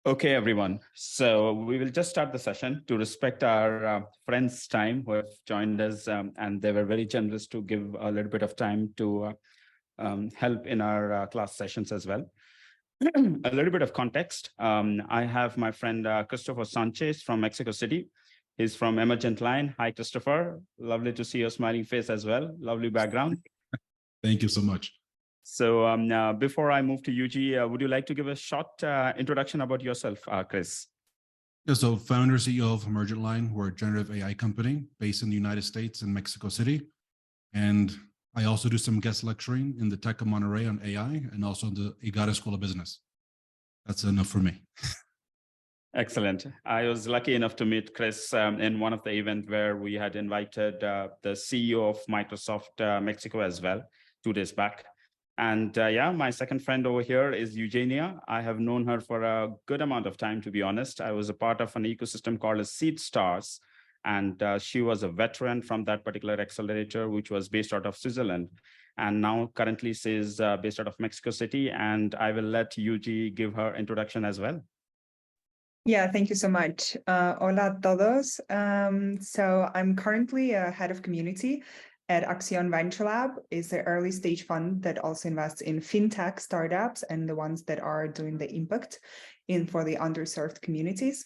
Okay, everyone. So we will just start the session to respect our friends' time who have joined us, and they were very generous to give a little bit of time to help in our class sessions as well. A little bit of context. I have my friend Christopher Sanchez from Mexico City. He's from Emergent Line. Hi, Christopher. Lovely to see your smiling face as well. Lovely background. Thank you so much. So before I move to UG, would you like to give a short introduction about yourself, Chris? Yeah, so founder, CEO of Emergent Line. We're a generative AI company based in the United States in Mexico City. And I also do some guest lecturing in the Tech of Monterrey on AI and also the IGARA School of Business. That's enough for me. Excellent. I was lucky enough to meet Chris in one of the events where we had invited the CEO of Microsoft Mexico as well, 2 days back. And yeah, my second friend over here is Eugenia. I have known her for a good amount of time, to be honest. I was a part of an ecosystem called Seed Stars, and she was a veteran from that particular accelerator, which was based out of Switzerland. And now currently she's based out of Mexico City. And I will let Yuji give her introduction as well. Yeah, thank you so much. Hola a todos. So I'm currently a head of community at Acción Venture Lab. Is the early stage fund that also invests in fintech startups and the ones that are doing the impact for the underserved communities.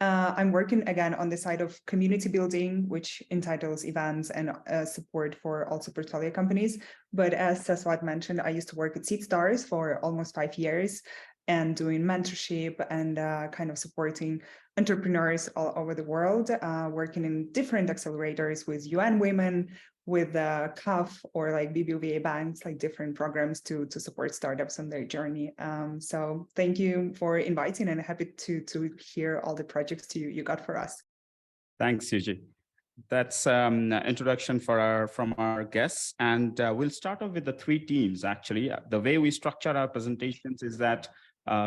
I'm working again on the side of community building, which entitles events and support for also portfolio companies. But as Saswat mentioned, I used to work at Seed Stars for almost 5 years and doing mentorship and kind of supporting entrepreneurs all over the world, working in different accelerators with UN Women, with CAF or like BBVA banks, like different programs to support startups on their journey. So thank you for inviting and happy to hear all the projects you got for us. Thanks, Yuji. That's introduction from our guests. And we'll start off with the 3 teams, actually. The way we structure our presentations is that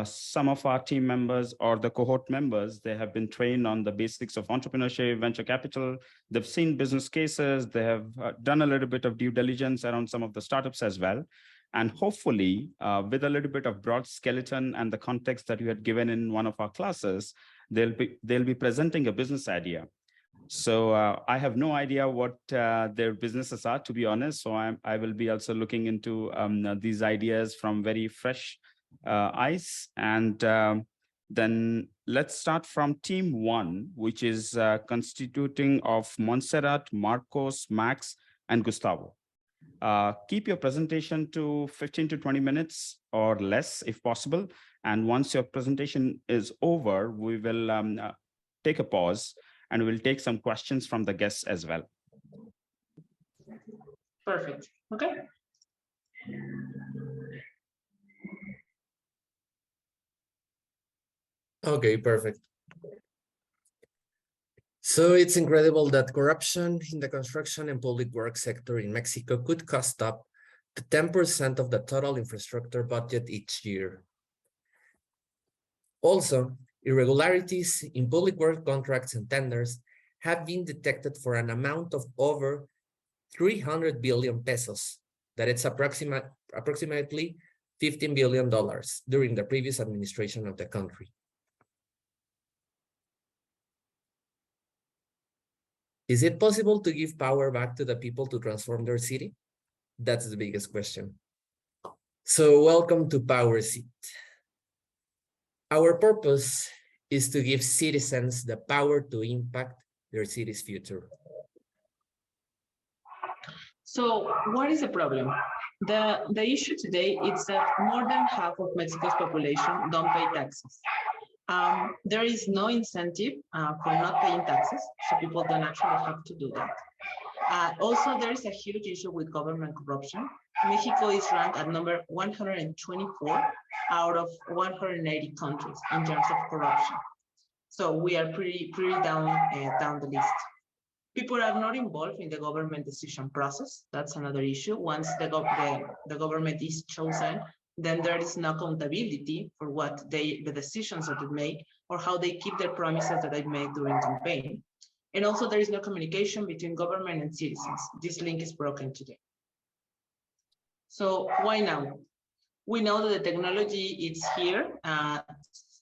some of our team members or the cohort members, they have been trained on the basics of entrepreneurship, venture capital. They've seen business cases. They have done a little bit of due diligence around some of the startups as well. And hopefully, with a little bit of broad skeleton and the context that you had given in one of our classes, they'll be presenting a business idea. So I have no idea what their businesses are, to be honest. So I will be also looking into these ideas from very fresh eyes. And then let's start from team 1, which is constituting of Montserrat, Marcos, Max, and Gustavo. Keep your presentation to 15 to 20 minutes or less if possible. And once your presentation is over, we will take a pause and we'll take some questions from the guests as well. Perfect. Okay. Okay, perfect. So it's incredible that corruption in the construction and public works sector in Mexico could cost up to 10% of the total infrastructure budget each year. Also, irregularities in public work contracts and tenders have been detected for an amount of over 300 billion pesos, that it's approximately $15 billion during the previous administration of the country. Is it possible to give power back to the people to transform their city? That's the biggest question. So welcome to Power Seat. Our purpose is to give citizens the power to impact their city's future. So what is the problem? The issue today is that more than half of Mexico's population don't pay taxes. There is no incentive for not paying taxes, so people don't actually have to do that. Also, there is a huge issue with government corruption. Mexico is ranked at number 124 out of 180 countries in terms of corruption. So we are pretty down the list. People are not involved in the government decision process. That's another issue. Once the government is chosen, then there is no accountability for the decisions that they make or how they keep their promises that they made during campaign. And also there is no communication between government and citizens. This link is broken today. So why now? We know that the technology is here.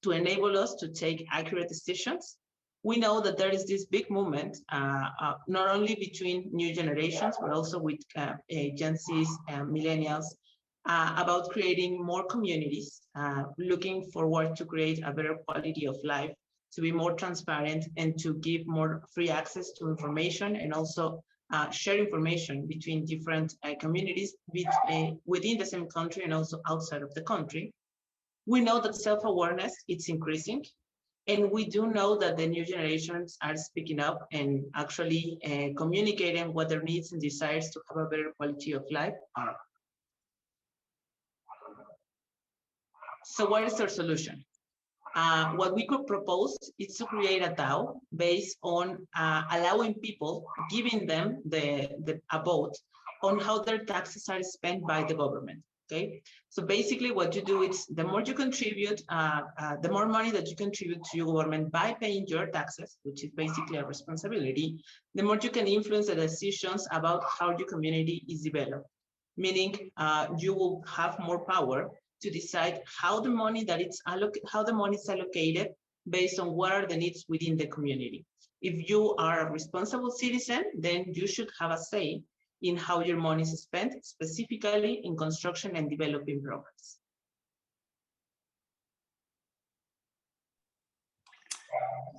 to enable us to take accurate decisions. We know that there is this big movement, not only between new generations, but also with Gen Zs and millennials, about creating more communities, looking forward to create a better quality of life, to be more transparent, and to give more free access to information, and also share information between different communities within the same country and also outside of the country. We know that self-awareness is increasing, and we do know that the new generations are speaking up and actually communicating what their needs and desires to have a better quality of life are. So what is our solution? What we could propose is to create a DAO based on allowing people, giving them a vote on how their taxes are spent by the government. Okay, so basically what you do is the more you contribute, the more money that you contribute to your government by paying your taxes, which is basically a responsibility, the more you can influence the decisions about how your community is developed. Meaning you will have more power to decide how the money is allocated based on what are the needs within the community. If you are a responsible citizen, then you should have a say in how your money is spent, specifically in construction and developing programs.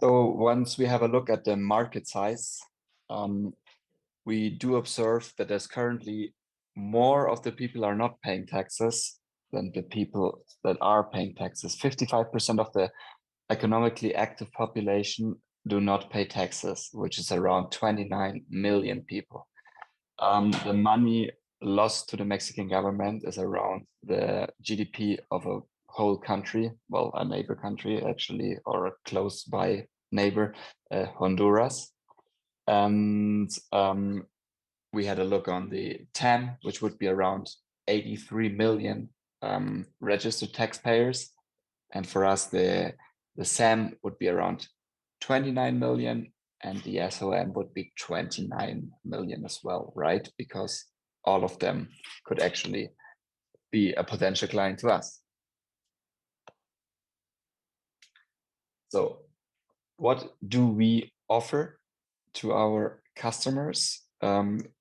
So once we have a look at the market size, we do observe that there's currently more of the people are not paying taxes than the people that are paying taxes. 55% of the economically active population do not pay taxes, which is around 29 million people. The money lost to the Mexican government is around the GDP of a whole country, well, a neighbor country actually, or a close by neighbor, Honduras. And we had a look on the TAM, which would be around 83 million registered taxpayers. And for us, the SAM would be around 29 million, and the SOM would be 29 million as well, right? Because all of them could actually be a potential client to us. So what do we offer to our customers?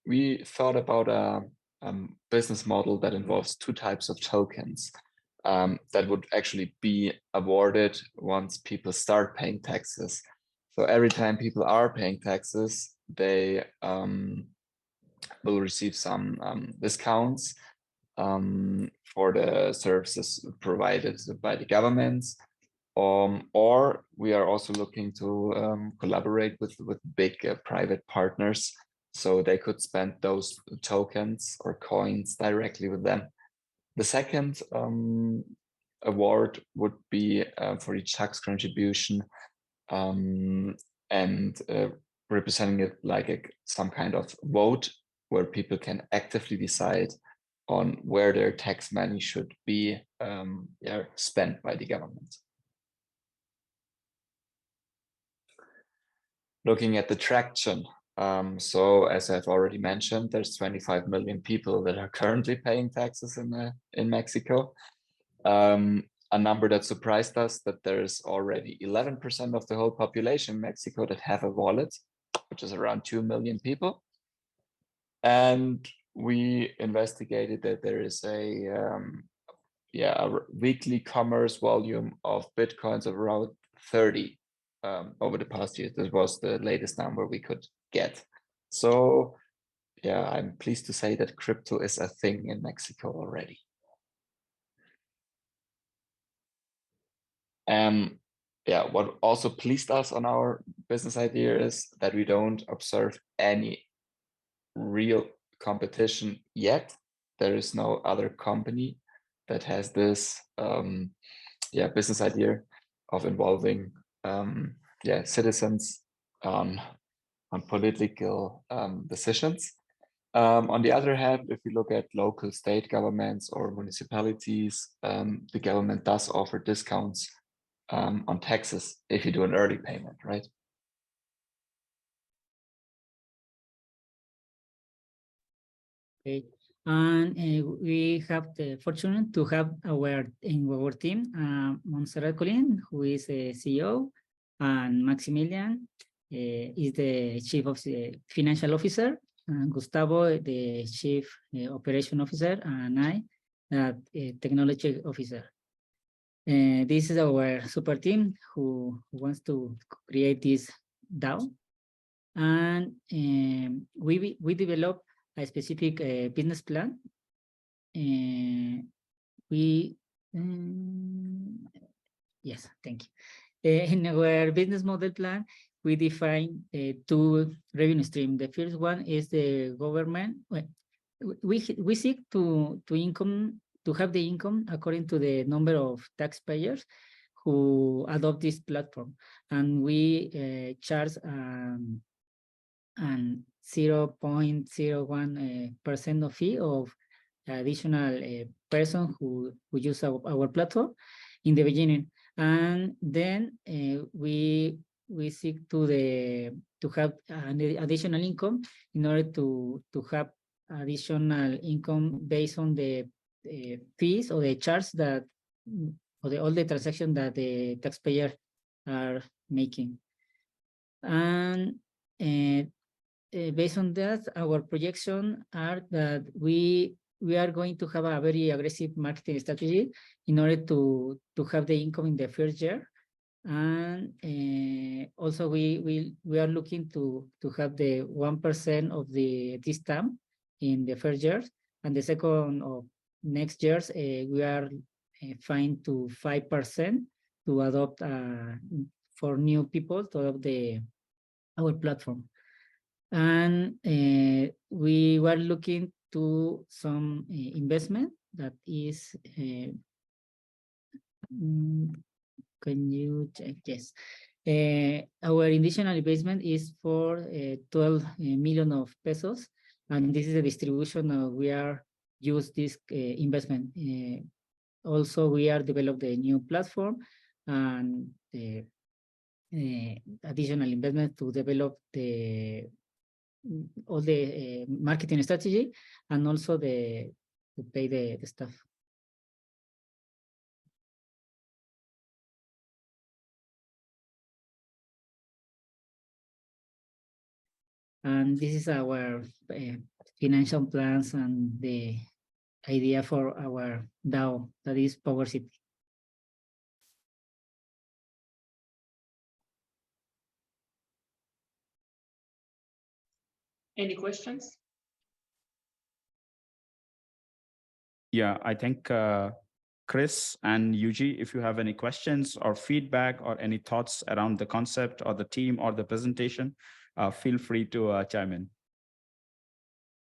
We thought about a business model that involves two types of tokens that would actually be awarded once people start paying taxes. So every time people are paying taxes, they will receive some discounts for the services provided by the governments. Or we are also looking to collaborate with big private partners, so they could spend those tokens or coins directly with them. The second award would be for each tax contribution and representing it like some kind of vote where people can actively decide on where their tax money should be spent by the government. Looking at the traction, so as I've already mentioned, there's 25 million people that are currently paying taxes in Mexico. A number that surprised us, that there's already 11% of the whole population in Mexico that have a wallet, which is around 2 million people. And we investigated that there is a weekly commerce volume of Bitcoins of around 30 over the past year. This was the latest number we could get. So yeah, I'm pleased to say that crypto is a thing in Mexico already. What also pleased us on our business idea is that we don't observe any real competition yet. There is no other company that has this business idea of involving citizens on political decisions. On the other hand, if we look at local state governments or municipalities, the government does offer discounts on taxes if you do an early payment, right? Okay. And we have the fortune to have in our team, Montserrat, who is the CEO, and Maximilian is the Chief of Financial Officer, and Gustavo, the Chief Operation Officer, and I, the Technology Officer. This is our super team who wants to create this DAO. And we develop a specific business plan. Yes, thank you. In our business model plan, we define two revenue streams. The first one is the government. We seek to have the income according to the number of taxpayers who adopt this platform, and we charge an 0.01% of fee of additional person who use our platform in the beginning, and then we seek to have an additional income in order to have additional income based on the fees or the charge that or all the transactions that the taxpayer are making. And based on that, our projection are that we are going to have a very aggressive marketing strategy in order to have the income in the first year. And also we are looking to have the 1% of this TAM in the first year, and the second of next years we are fine to 5% to adopt for new people to adopt our platform. And we were looking to some investment that is can you check? Yes. Our initial investment is for 12 million of pesos, and this is a distribution we are use this investment. Also, we are developed a new platform and additional investment to develop all the marketing strategy, and also to pay the staff. And this is our financial plans and the idea for our DAO, that is Power City. Any questions? Yeah, I think Chris and Yuji, if you have any questions or feedback or any thoughts around the concept or the team or the presentation, feel free to chime in.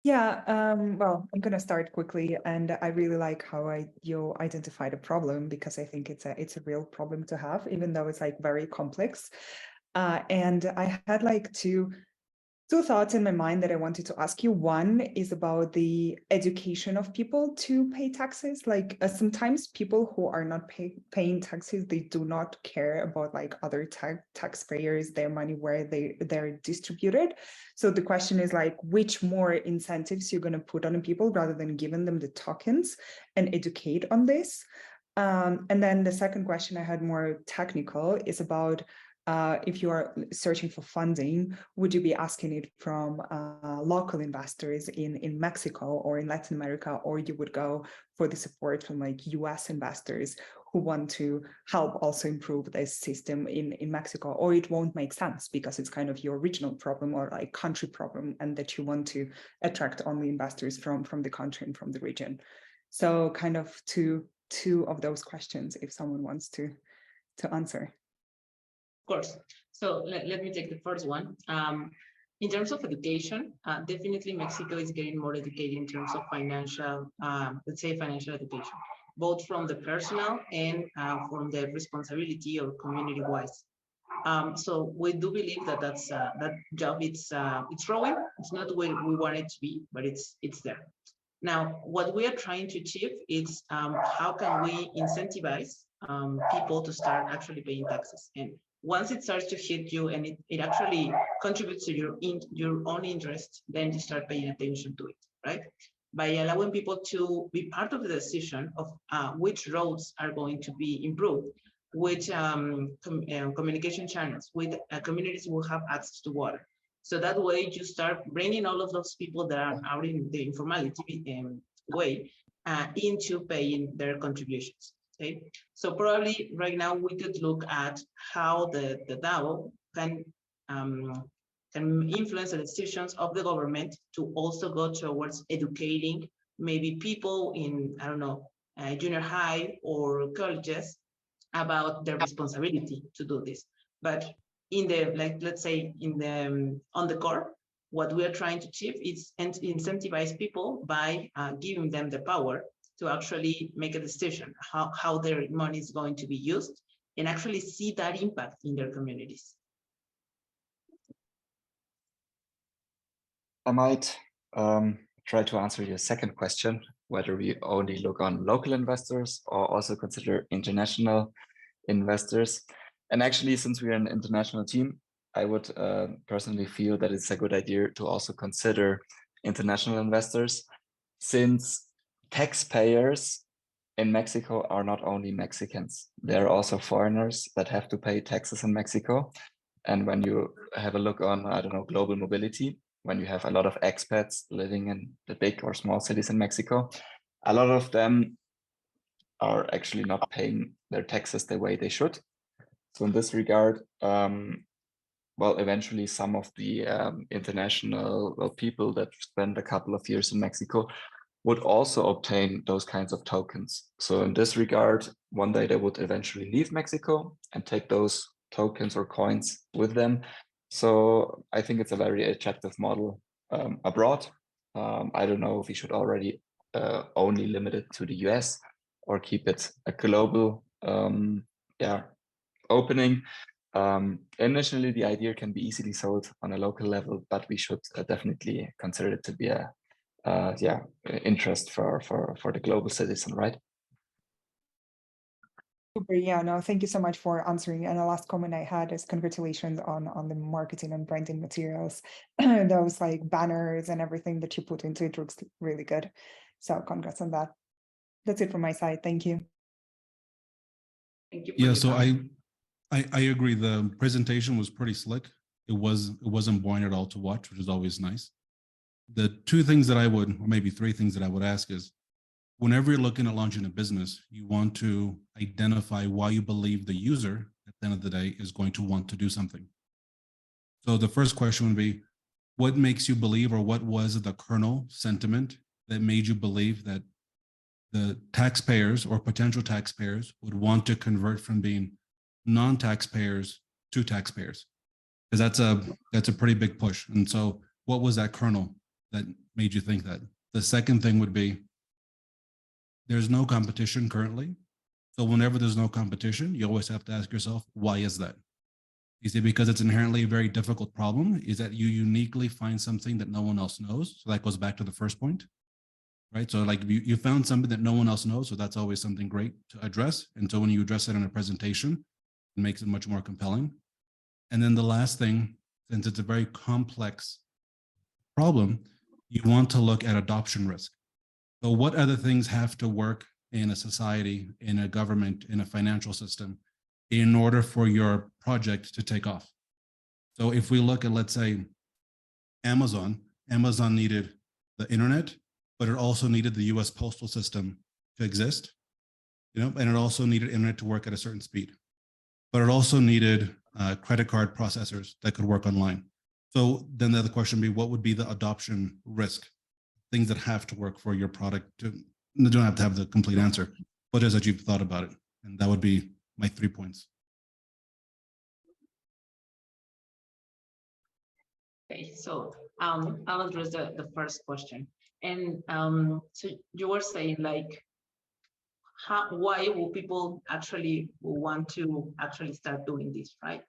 Yeah, well, I'm going to start quickly, and I really like how you identified a problem, because I think it's a real problem to have, even though it's like very complex. And I had like two thoughts in my mind that I wanted to ask you. One is about the education of people to pay taxes. Like sometimes people who are not paying taxes, they do not care about like other taxpayers, their money, where they're distributed. So the question is like, which more incentives you're going to put on people rather than giving them the tokens, and educate on this. And then the second question I had, more technical, is about if you are searching for funding, would you be asking it from local investors in Mexico or in Latin America, or you would go for the support from like US investors who want to help also improve this system in Mexico? Or it won't make sense because it's kind of your regional problem or like country problem, and that you want to attract only investors from the country and from the region. So kind of two of those questions, if someone wants to answer. Of course. So let me take the first one. In terms of education, definitely Mexico is getting more educated in terms of financial, let's say financial education, both from the personal and from the responsibility or community-wise. So we do believe that that job it's growing. It's not where we want it to be, but it's there. Now, what we are trying to achieve is how can we incentivize people to start actually paying taxes. And once it starts to hit you and it actually contributes to your own interest, then you start paying attention to it, right? by allowing people to be part of the decision of which roads are going to be improved, which communication channels with communities will have access to water. So that way you start bringing all of those people that are out in the informality way into paying their contributions. Okay, so probably right now we could look at how the DAO can influence the decisions of the government to also go towards educating maybe people in, I don't know, junior high or colleges about their responsibility to do this. But in the, like, let's say in the, on the core, what we are trying to achieve is incentivize people by giving them the power to actually make a decision how their money is going to be used and actually see that impact in their communities. I might try to answer your second question, whether we only look on local investors or also consider international investors. And actually, since we're an international team, I would personally feel that it's a good idea to also consider international investors, since taxpayers in Mexico are not only Mexicans, they're also foreigners that have to pay taxes in Mexico. And when you have a look on, I don't know, global mobility, when you have a lot of expats living in the big or small cities in Mexico, a lot of them are actually not paying their taxes the way they should. So in this regard, well, eventually some of the international people that spend a couple of years in Mexico would also obtain those kinds of tokens. So in this regard, one day they would eventually leave Mexico and take those tokens or coins with them. So I think it's a very attractive model abroad. I don't know if we should already only limit it to the US or keep it a global opening. Initially, the idea can be easily sold on a local level, but we should definitely consider it to be a interest for the global citizen, right? Super. Yeah, no, thank you so much for answering. And the last comment I had is congratulations on the marketing and branding materials. Those like banners and everything that you put into it looks really good. So congrats on that. That's it from my side. Thank you. Thank you. Yeah, so I agree. The presentation was pretty slick. It wasn't boring at all to watch, which is always nice. The two things that I would, or maybe three things that I would ask is, whenever you're looking at launching a business, you want to identify why you believe the user at the end of the day is going to want to do something. So the first question would be, what makes you believe, or what was the kernel sentiment that made you believe that the taxpayers or potential taxpayers would want to convert from being non-taxpayers to taxpayers? Because that's a pretty big push. And so what was that kernel that made you think that? The second thing would be, there's no competition currently. So whenever there's no competition, you always have to ask yourself, why is that? Is it because it's inherently a very difficult problem? Is that you uniquely find something that no one else knows? So that goes back to the first point, right? So like you found something that no one else knows. So that's always something great to address. And so when you address it in a presentation, it makes it much more compelling. And then the last thing, since it's a very complex problem, you want to look at adoption risk. So what other things have to work in a society, in a government, in a financial system, in order for your project to take off? So if we look at, let's say, Amazon needed the internet, but it also needed the US postal system to exist, and it also needed internet to work at a certain speed, but it also needed credit card processors that could work online. So then the other question would be, what would be the adoption risk? Things that have to work for your product. You don't have to have the complete answer, but as that you've thought about it. And that would be my 3 points. Okay, so I'll address the first question. And so you were saying, like, why will people actually want to actually start doing this, right?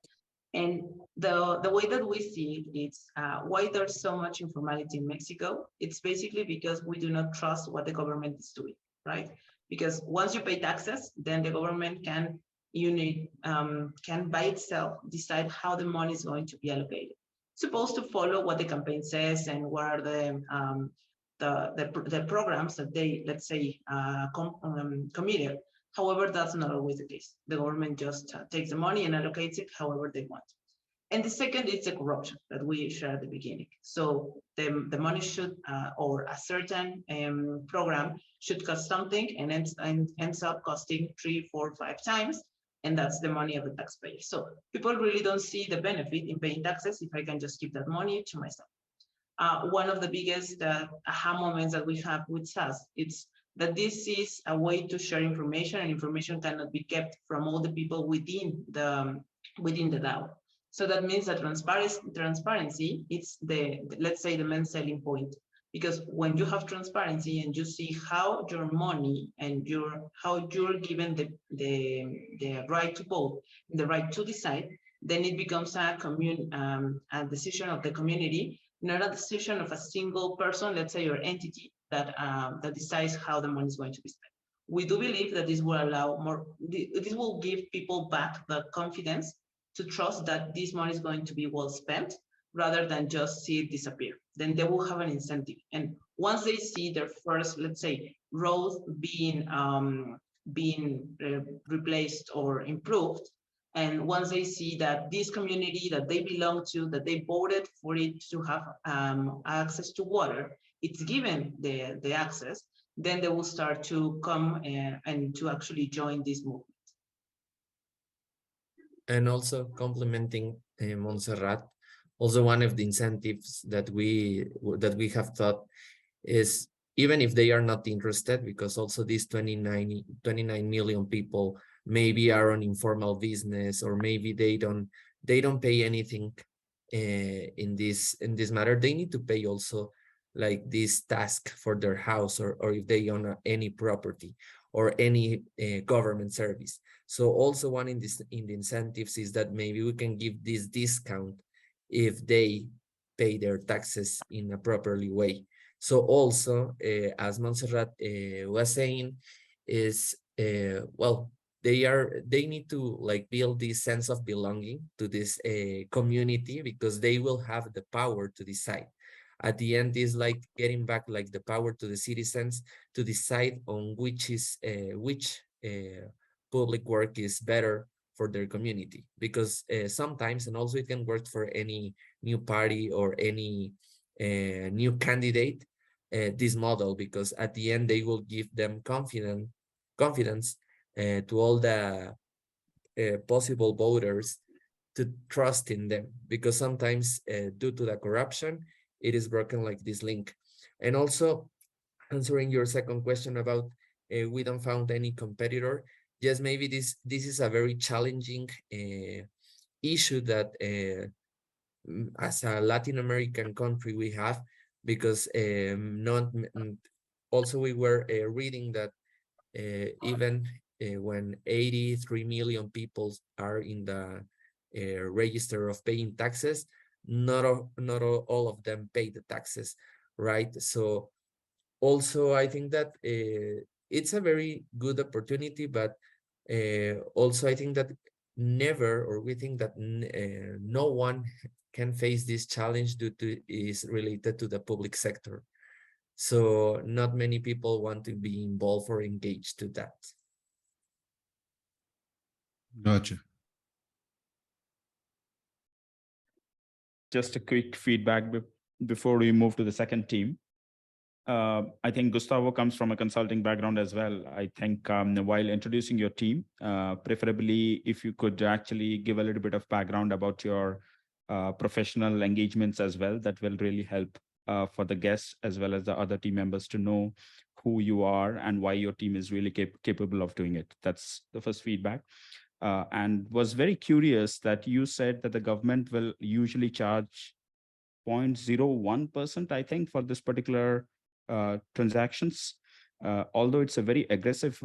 And the way that we see it is why there's so much informality in Mexico. It's basically because we do not trust what the government is doing, right? Because once you pay taxes, then the government can by itself decide how the money is going to be allocated. It's supposed to follow what the campaign says and what are the the programs that they, let's say, committed. However, that's not always the case. The government just takes the money and allocates it however they want. And the second is the corruption that we shared at the beginning. So the money should, or a certain program should cost something and ends up costing 3, 4, 5 times. And that's the money of the taxpayer. So people really don't see the benefit in paying taxes if I can just keep that money to myself. One of the biggest aha moments that we have with SaaS, it's that this is a way to share information, and information cannot be kept from all the people within the DAO. So that means that transparency, it's let's say the main selling point. Because when you have transparency and you see how your money and how you're given the right to vote, the right to decide, then it becomes a decision of the community, not a decision of a single person, let's say, or entity that decides how the money is going to be spent. We do believe that this will allow this will give people back the confidence to trust that this money is going to be well spent, rather than just see it disappear. Then they will have an incentive. And once they see their first, let's say, road being replaced or improved, and once they see that this community that they belong to, that they voted for it to have access to water, it's given the access, then they will start to come and to actually join this movement. And also complementing Montserrat, also one of the incentives that we have thought is, even if they are not interested, because also these 29 million people maybe are on informal business, or maybe they don't pay anything in this matter, they need to pay also like this task for their house, or if they own any property or any government service. So also one in the incentives is that maybe we can give this discount if they pay their taxes in a properly way. So also, as Montserrat was saying, is well, they need to like build this sense of belonging to this community, because they will have the power to decide. At the end, is like getting back like the power to the citizens to decide on which public work is better for their community. Because sometimes, and also it can work for any new party or any new candidate, this model, because at the end they will give them confidence to all the possible voters to trust in them, because sometimes due to the corruption, it is broken like this link. And also answering your second question about we don't found any competitor. Yes, maybe this is a very challenging issue that as a Latin American country we have, because also we were reading that even when 83 million people are in the register of paying taxes, not all of them pay the taxes, right? So also I think that it's a very good opportunity, but also I think that we think that no one can face this challenge due to is related to the public sector. So not many people want to be involved or engaged to that. Gotcha. Just a quick feedback before we move to the second team. I think Gustavo comes from a consulting background as well. I think while introducing your team, preferably if you could actually give a little bit of background about your professional engagements as well, that will really help for the guests as well as the other team members to know who you are and why your team is really capable of doing it. That's the first feedback. And was very curious that you said that the government will usually charge 0.01%, I think, for this particular transactions. Although it's a very aggressive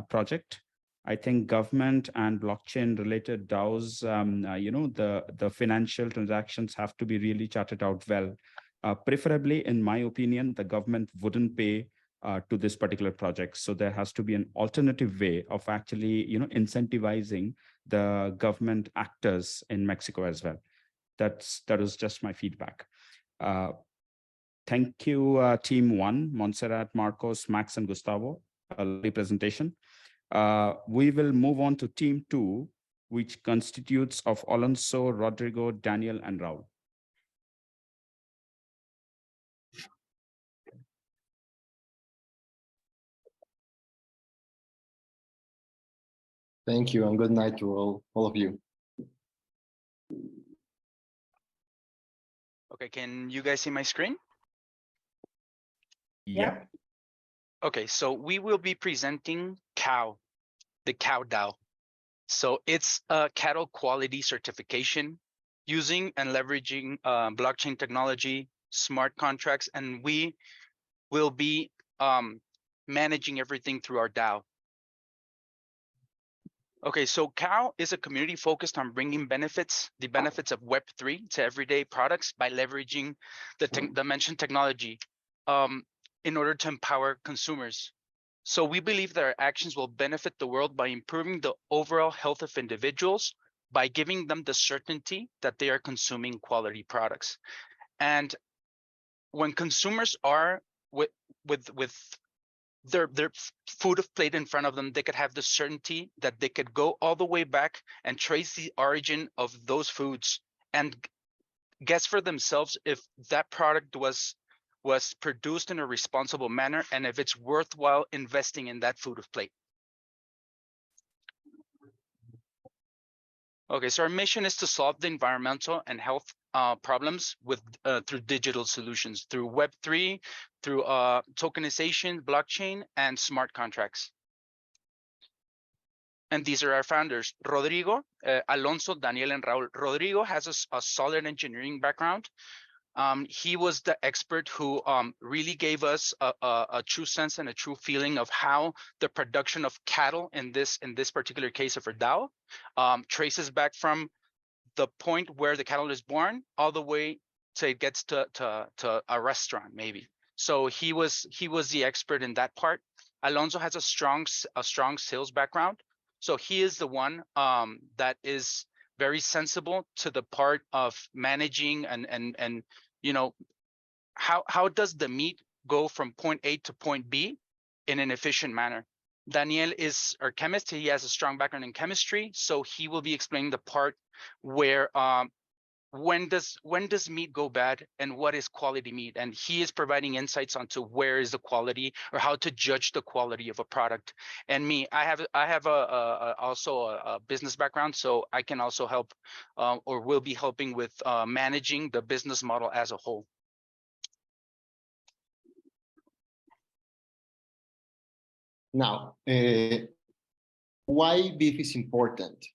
project, I think government and blockchain related DAOs, the financial transactions have to be really charted out well. Preferably, in my opinion, the government wouldn't pay to this particular project. So there has to be an alternative way of actually, incentivizing the government actors in Mexico as well. That is just my feedback. Thank you, team one, Montserrat, Marcos, Max, and Gustavo. A lovely presentation. We will move on to team two, which constitutes of Alonso, Rodrigo, Daniel, and Raul. Thank you and good night to all of you. Okay, can you guys see my screen? Yeah. Okay, so we will be presenting COW, the COW DAO. So it's a cattle quality certification using and leveraging blockchain technology, smart contracts, and we will be managing everything through our DAO. Okay, so COW is a community focused on bringing the benefits of Web3 to everyday products by leveraging the mentioned technology in order to empower consumers. So we believe that our actions will benefit the world by improving the overall health of individuals by giving them the certainty that they are consuming quality products. And when consumers are with their food of plate in front of them, they could have the certainty that they could go all the way back and trace the origin of those foods and guess for themselves if that product was produced in a responsible manner and if it's worthwhile investing in that food of plate. Okay, so our mission is to solve the environmental and health problems with through digital solutions, through Web3, through tokenization, blockchain, and smart contracts. And these are our founders, Rodrigo, Alonso, Daniel, and Raul. Rodrigo has a solid engineering background. He was the expert who really gave us a true sense and a true feeling of how the production of cattle in this particular case of our DAO traces back from the point where the cattle is born all the way to it gets to a restaurant maybe. So he was the expert in that part. Alonso has a strong sales background, so he is the one that is very sensible to the part of managing and you know how does the meat go from point A to point B in an efficient manner. Daniel is our chemist. He has a strong background in chemistry, so he will be explaining the part where when does meat go bad and what is quality meat, and he is providing insights onto where is the quality or how to judge the quality of a product. And me, I have also a business background, so I can also help or will be helping with managing the business model as a whole. Now, why beef is important?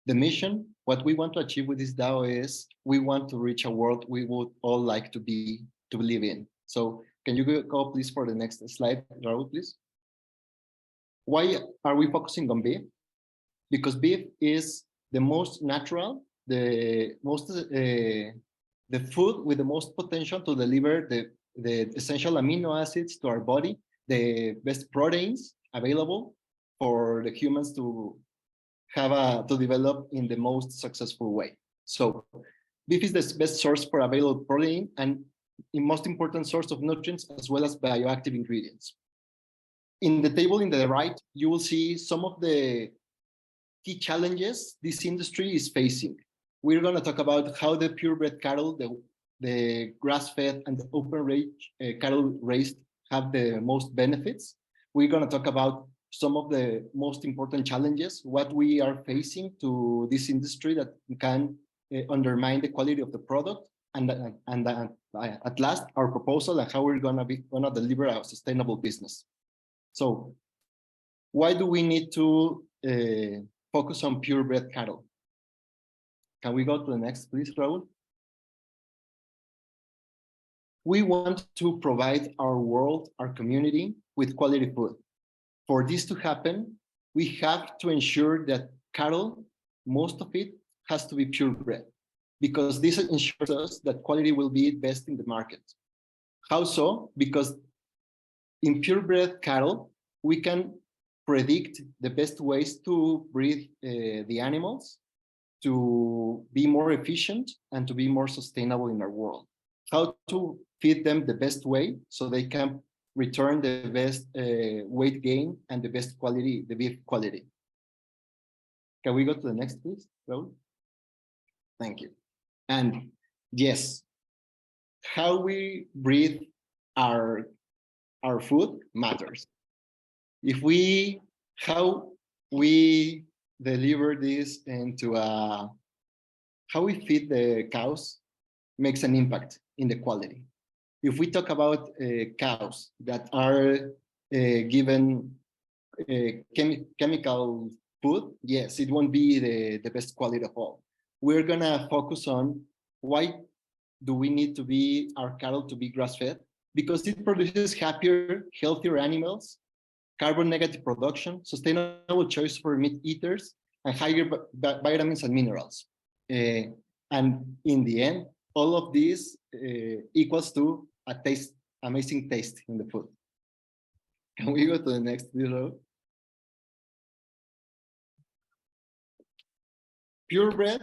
The mission, what we want to achieve with this DAO is we want to reach a world we would all like to live in. So can you go please for the next slide, Raul, please? Why are we focusing on beef? Because beef is the most natural, the food with the most potential to deliver the essential amino acids to our body, the best proteins available for the humans to develop in the most successful way. So beef is the best source for available protein and the most important source of nutrients as well as bioactive ingredients. In the table in the right, you will see some of the key challenges this industry is facing. We're going to talk about how the purebred cattle, the grass-fed and the open-range cattle raised have the most benefits. We're going to talk about some of the most important challenges, what we are facing to this industry that can undermine the quality of the product, and at last, our proposal and how we're gonna deliver a sustainable business. So why do we need to focus on purebred cattle? Can we go to the next, please, Raul? We want to provide our world, our community, with quality food. For this to happen, we have to ensure that cattle, most of it, has to be purebred, because this ensures us that quality will be best in the market. How so? Because in purebred cattle, we can predict the best ways to breed the animals, to be more efficient, and to be more sustainable in our world. how to feed them the best way so they can return the best weight gain and the best quality, the beef quality. Can we go to the next, please, Raul? Thank you. And yes, how we breathe our food matters. If we, how we deliver this into how we feed the cows makes an impact in the quality. If we talk about cows that are given chemical food, yes, it won't be the best quality of all. We're gonna focus on why do we need to be our cattle to be grass-fed? Because it produces happier, healthier animals, carbon negative production, sustainable choice for meat eaters, and higher vitamins and minerals. And in the end, all of this equals to a amazing taste in the food. Can we go to the next video? Purebred,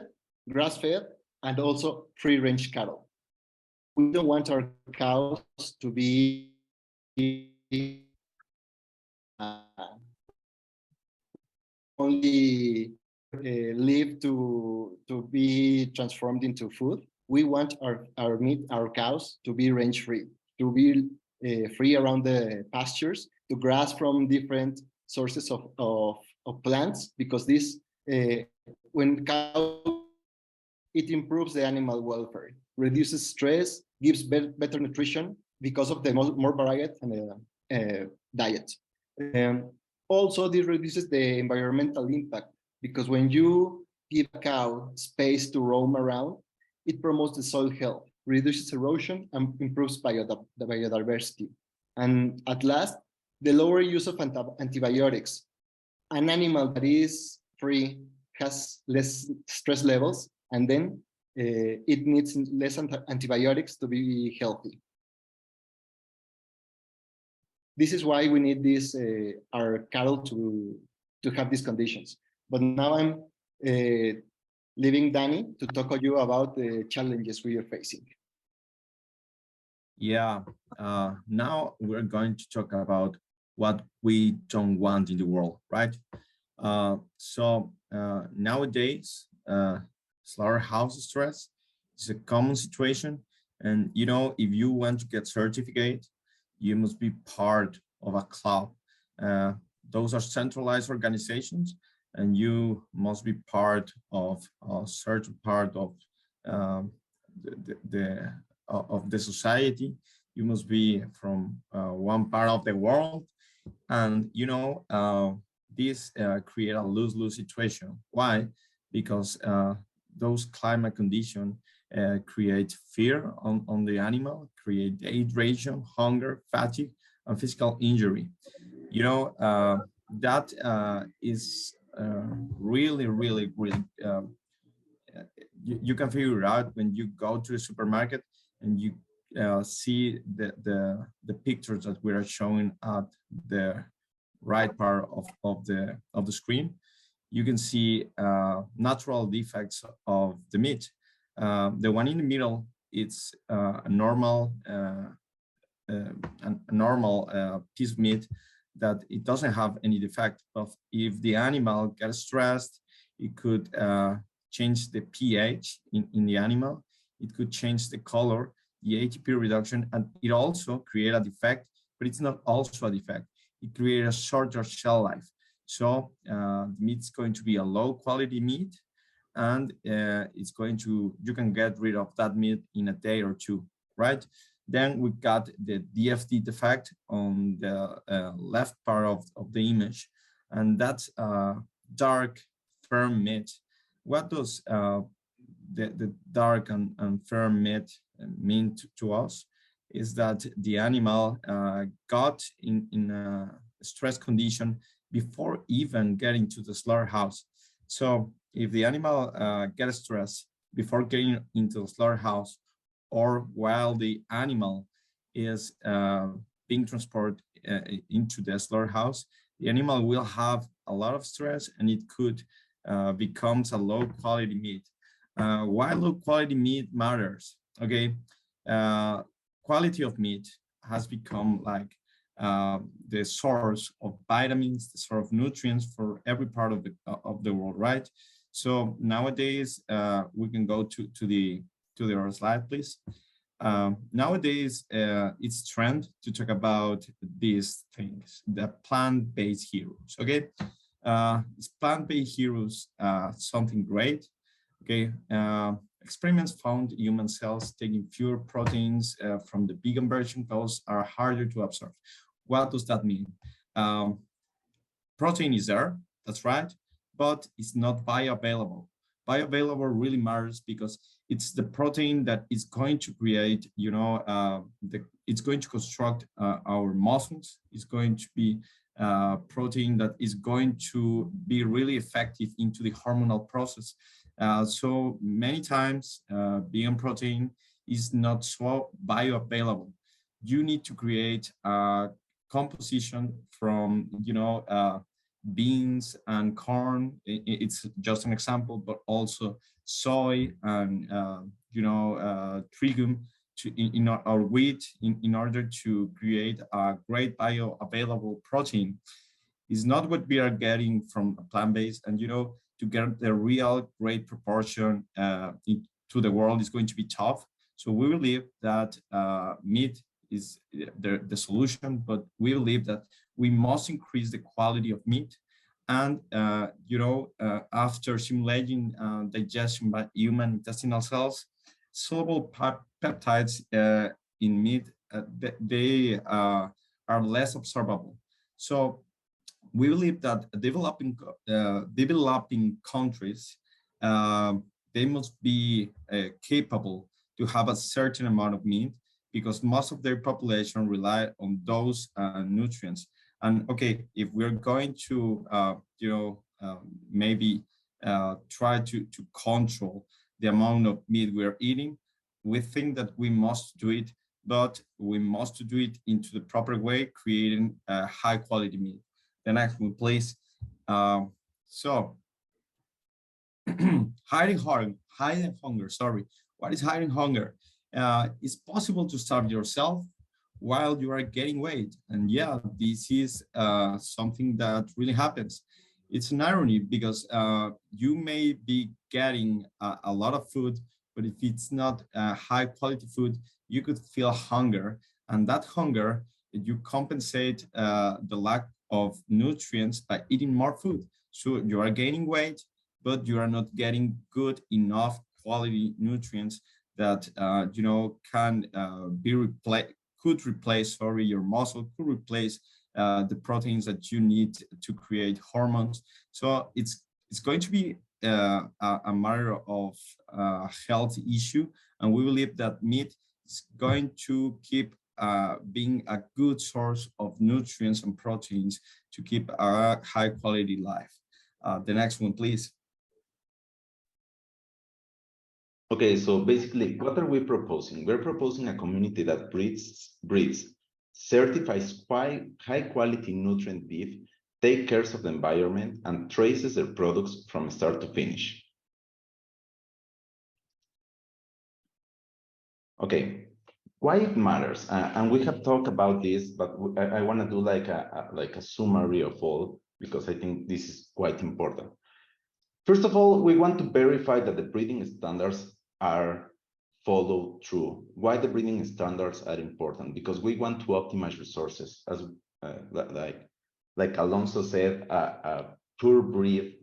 grass-fed, and also free-range cattle. We don't want our cows to be only live to be transformed into food. We want our meat, our cows, to be range-free, to be free around the pastures, to grass from different sources of plants, because this, when cow, it improves the animal welfare, reduces stress, gives better nutrition because of the more varied diet. Also, this reduces the environmental impact, because when you give a cow space to roam around, it promotes the soil health, reduces erosion, and improves the biodiversity. And at last, the lower use of antibiotics. An animal that is free has less stress levels, and then it needs less antibiotics to be healthy. This is why we need this our cattle to have these conditions. But now I'm leaving Danny to talk to you about the challenges we are facing. Yeah, now we're going to talk about what we don't want in the world, right? Nowadays, slaughterhouse stress is a common situation. And, you know, if you want to get certificate, you must be part of a club. Those are centralized organizations, and you must be part of a certain part of the society. You must be from one part of the world, and you know this create a lose-lose situation. Why? Because those climate conditions create fear on the animal, create dehydration, hunger, fatigue, and physical injury. You know, that is really you can figure out when you go to the supermarket and you see the pictures that we are showing at the right part of the screen. You can see natural defects of the meat. The one in the middle, it's a normal piece of meat that it doesn't have any defect. But if the animal gets stressed, it could change the pH in the animal. It could change the color, the ATP reduction, and it also create a defect, but it's not also a defect. It creates a shorter shell life. So the meat's going to be a low quality meat, and it's going to, you can get rid of that meat in a day or two, right? Then we got the DFD defect on the left part of the image, and that's dark, firm meat. What does the dark and firm meat mean to us? Is that the animal got in a stress condition before even getting to the slaughterhouse. So if the animal gets stressed before getting into the slaughterhouse, or while the animal is being transported into the slaughterhouse, the animal will have a lot of stress, and it could becomes a low quality meat. Why low quality meat matters? Okay, quality of meat has become like the source of vitamins, the source of nutrients for every part of the world, right? So nowadays, we can go to the other slide, please. Nowadays, it's trend to talk about these things, the plant-based heroes, okay? Is plant-based heroes something great? Okay, experiments found human cells taking fewer proteins from the vegan version, those are harder to absorb. What does that mean? Protein is there, that's right, but it's not bioavailable. Bioavailable really matters because it's the protein that is going to create, you know, it's going to construct our muscles. It's going to be protein that is going to be really effective into the hormonal process. So many times, vegan protein is not so bioavailable. You need to create a composition from, you know, beans and corn. It's just an example, but also soy and, you know, trigo in our wheat in order to create a great bioavailable protein. Is not what we are getting from plant-based, and you know, to get the real great proportion to the world is going to be tough. So we believe that meat is the solution, but we believe that we must increase the quality of meat. And you know, after simulating digestion by human intestinal cells, soluble peptides in meat, they are less absorbable. So we believe that developing countries, they must be capable to have a certain amount of meat because most of their population rely on those nutrients. And okay, if we're going to, you know, maybe try to control the amount of meat we're eating, we think that we must do it, but we must do it into the proper way, creating high quality meat. The next one, please. So, hiding hunger, sorry. What is hiding hunger? It's possible to starve yourself while you are getting weight. And yeah, this is something that really happens. It's an irony because you may be getting a lot of food, but if it's not high quality food, you could feel hunger. And that hunger, you compensate the lack of nutrients by eating more food. So you are gaining weight, but you are not getting good enough quality nutrients that you know can could replace your muscle, could replace the proteins that you need to create hormones. So it's going to be a matter of health issue, and we believe that meat is going to keep being a good source of nutrients and proteins to keep a high quality life. The next one, please. Okay, so basically, what are we proposing? We're proposing a community that breeds, certifies high quality nutrient beef, takes care of the environment, and traces their products from start to finish. Okay, why it matters, and we have talked about this, but I want to do like a summary of all, because I think this is quite important. First of all, we want to verify that the breeding standards are followed through. Why the breeding standards are important? Because we want to optimize resources. As like Alonso said, a pure breed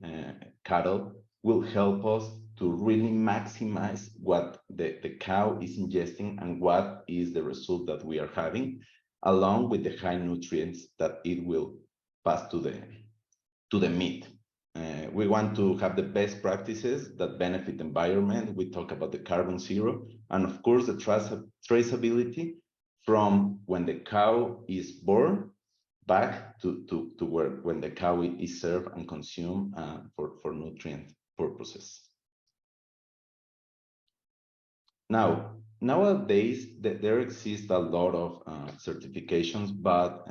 cattle will help us to really maximize what the cow is ingesting and what is the result that we are having, along with the high nutrients that it will pass to the meat. We want to have the best practices that benefit the environment. We talk about the carbon zero, and of course the traceability from when the cow is born back to where when the cow is served and consumed for nutrient purposes. Now, nowadays there exists a lot of certifications, but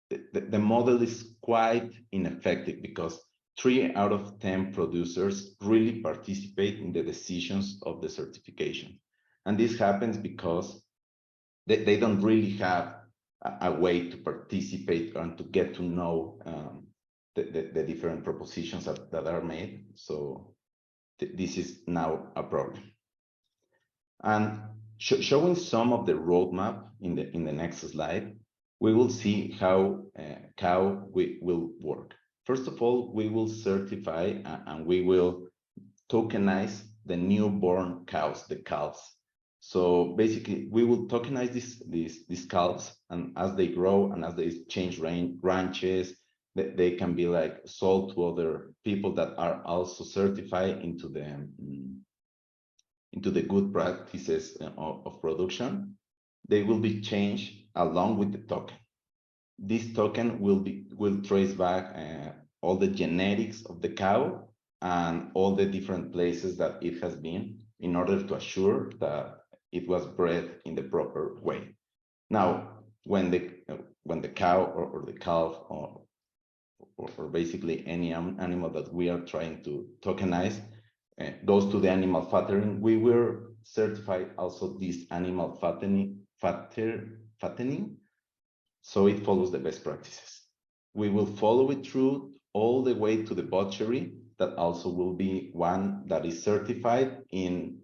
the model is quite ineffective because 3 out of 10 producers really participate in the decisions of the certification. And this happens because they don't really have a way to participate and to get to know the different propositions that are made. So this is now a problem. And showing some of the roadmap in the next slide, we will see how cow will work. First of all, we will certify and we will tokenize the newborn cows, the calves. So basically, we will tokenize these calves, and as they grow and as they change ranches, they can be like sold to other people that are also certified into the good practices of production. They will be changed along with the token. This token will trace back all the genetics of the cow and all the different places that it has been in order to assure that it was bred in the proper way. Now, when the cow or the calf or basically any animal that we are trying to tokenize goes to the animal fattening, we will certify also this animal fattening, so it follows the best practices. We will follow it through all the way to the butchery, that also will be one that is certified in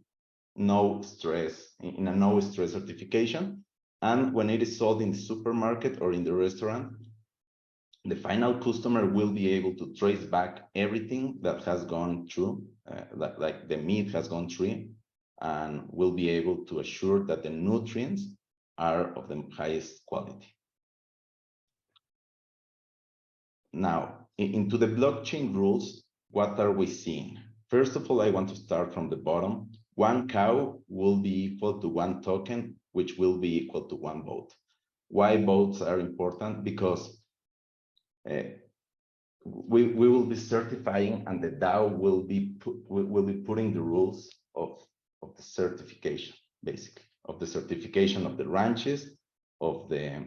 no stress, in a no stress certification. And when it is sold in the supermarket or in the restaurant, the final customer will be able to trace back everything that has gone through, like the meat has gone through, and will be able to assure that the nutrients are of the highest quality. Now, into the blockchain rules, what are we seeing? First of all, I want to start from the bottom. One cow will be equal to one token, which will be equal to one vote. Why votes are important? Because we will be certifying, and the DAO will be putting the rules of the certification, basically, of the certification of the ranches, of the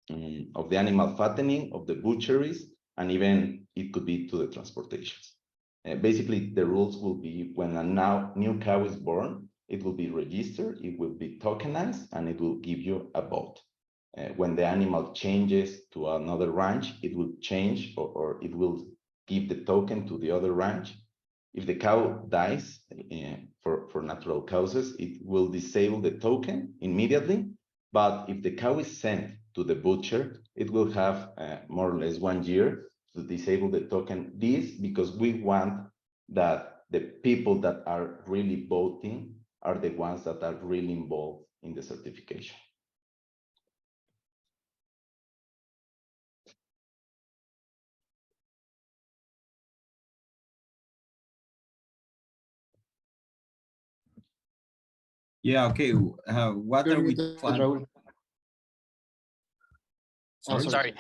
animal fattening, of the butcheries, and even it could be to the transportations. Basically, the rules will be when a new cow is born, it will be registered, it will be tokenized, and it will give you a vote. When the animal changes to another ranch, it will change or it will give the token to the other ranch. If the cow dies for natural causes, it will disable the token immediately. But if the cow is sent to the butcher, it will have more or less 1 year to disable the token. This because we want that the people that are really voting are the ones that are really involved in the certification. Yeah, okay. What are we planning? Sorry.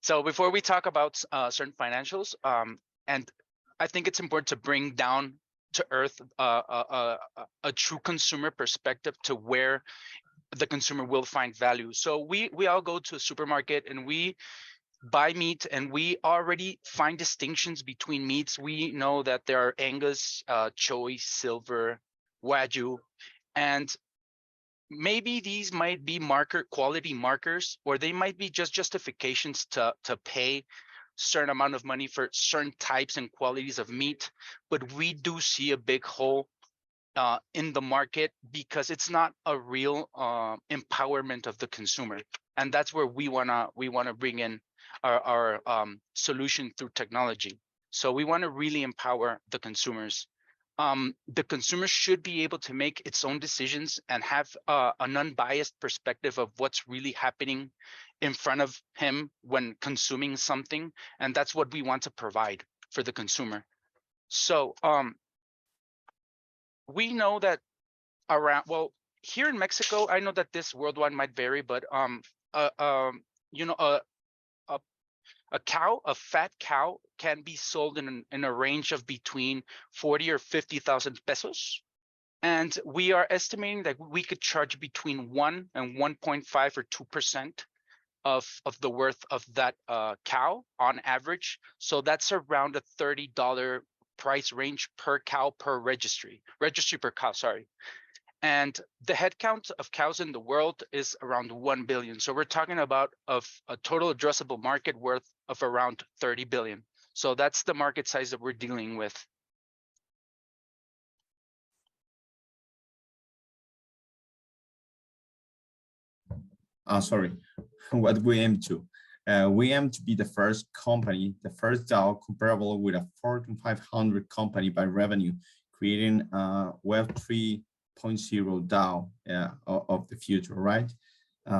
So before we talk about certain financials, and I think it's important to bring down to earth a true consumer perspective to where the consumer will find value. So we all go to a supermarket and we buy meat, and we already find distinctions between meats. We know that there are Angus, choice, silver, Wagyu, and maybe these might be quality markers, or they might be just justifications to pay certain amount of money for certain types and qualities of meat. But we do see a big hole in the market because it's not a real empowerment of the consumer, and that's where we wanna bring in our solution through technology. So we want to really empower the consumers. The consumer should be able to make its own decisions and have an unbiased perspective of what's really happening in front of him when consuming something, and that's what we want to provide for the consumer. So we know that here in Mexico, I know that this worldwide might vary, but you know, a fat cow can be sold in a range of between 40 or 50,000 pesos. And we are estimating that we could charge between 1 and 1.5 or 2% of the worth of that cow on average. So that's around a $30 price range per cow per registry per cow, sorry. And the headcount of cows in the world is around 1 billion. So we're talking about a total addressable market worth of around 30 billion. So that's the market size that we're dealing with. Sorry, what we aim to. We aim to be the first company, the first DAO comparable with a Fortune 500 company by revenue, creating a Web 3.0 DAO of the future, right?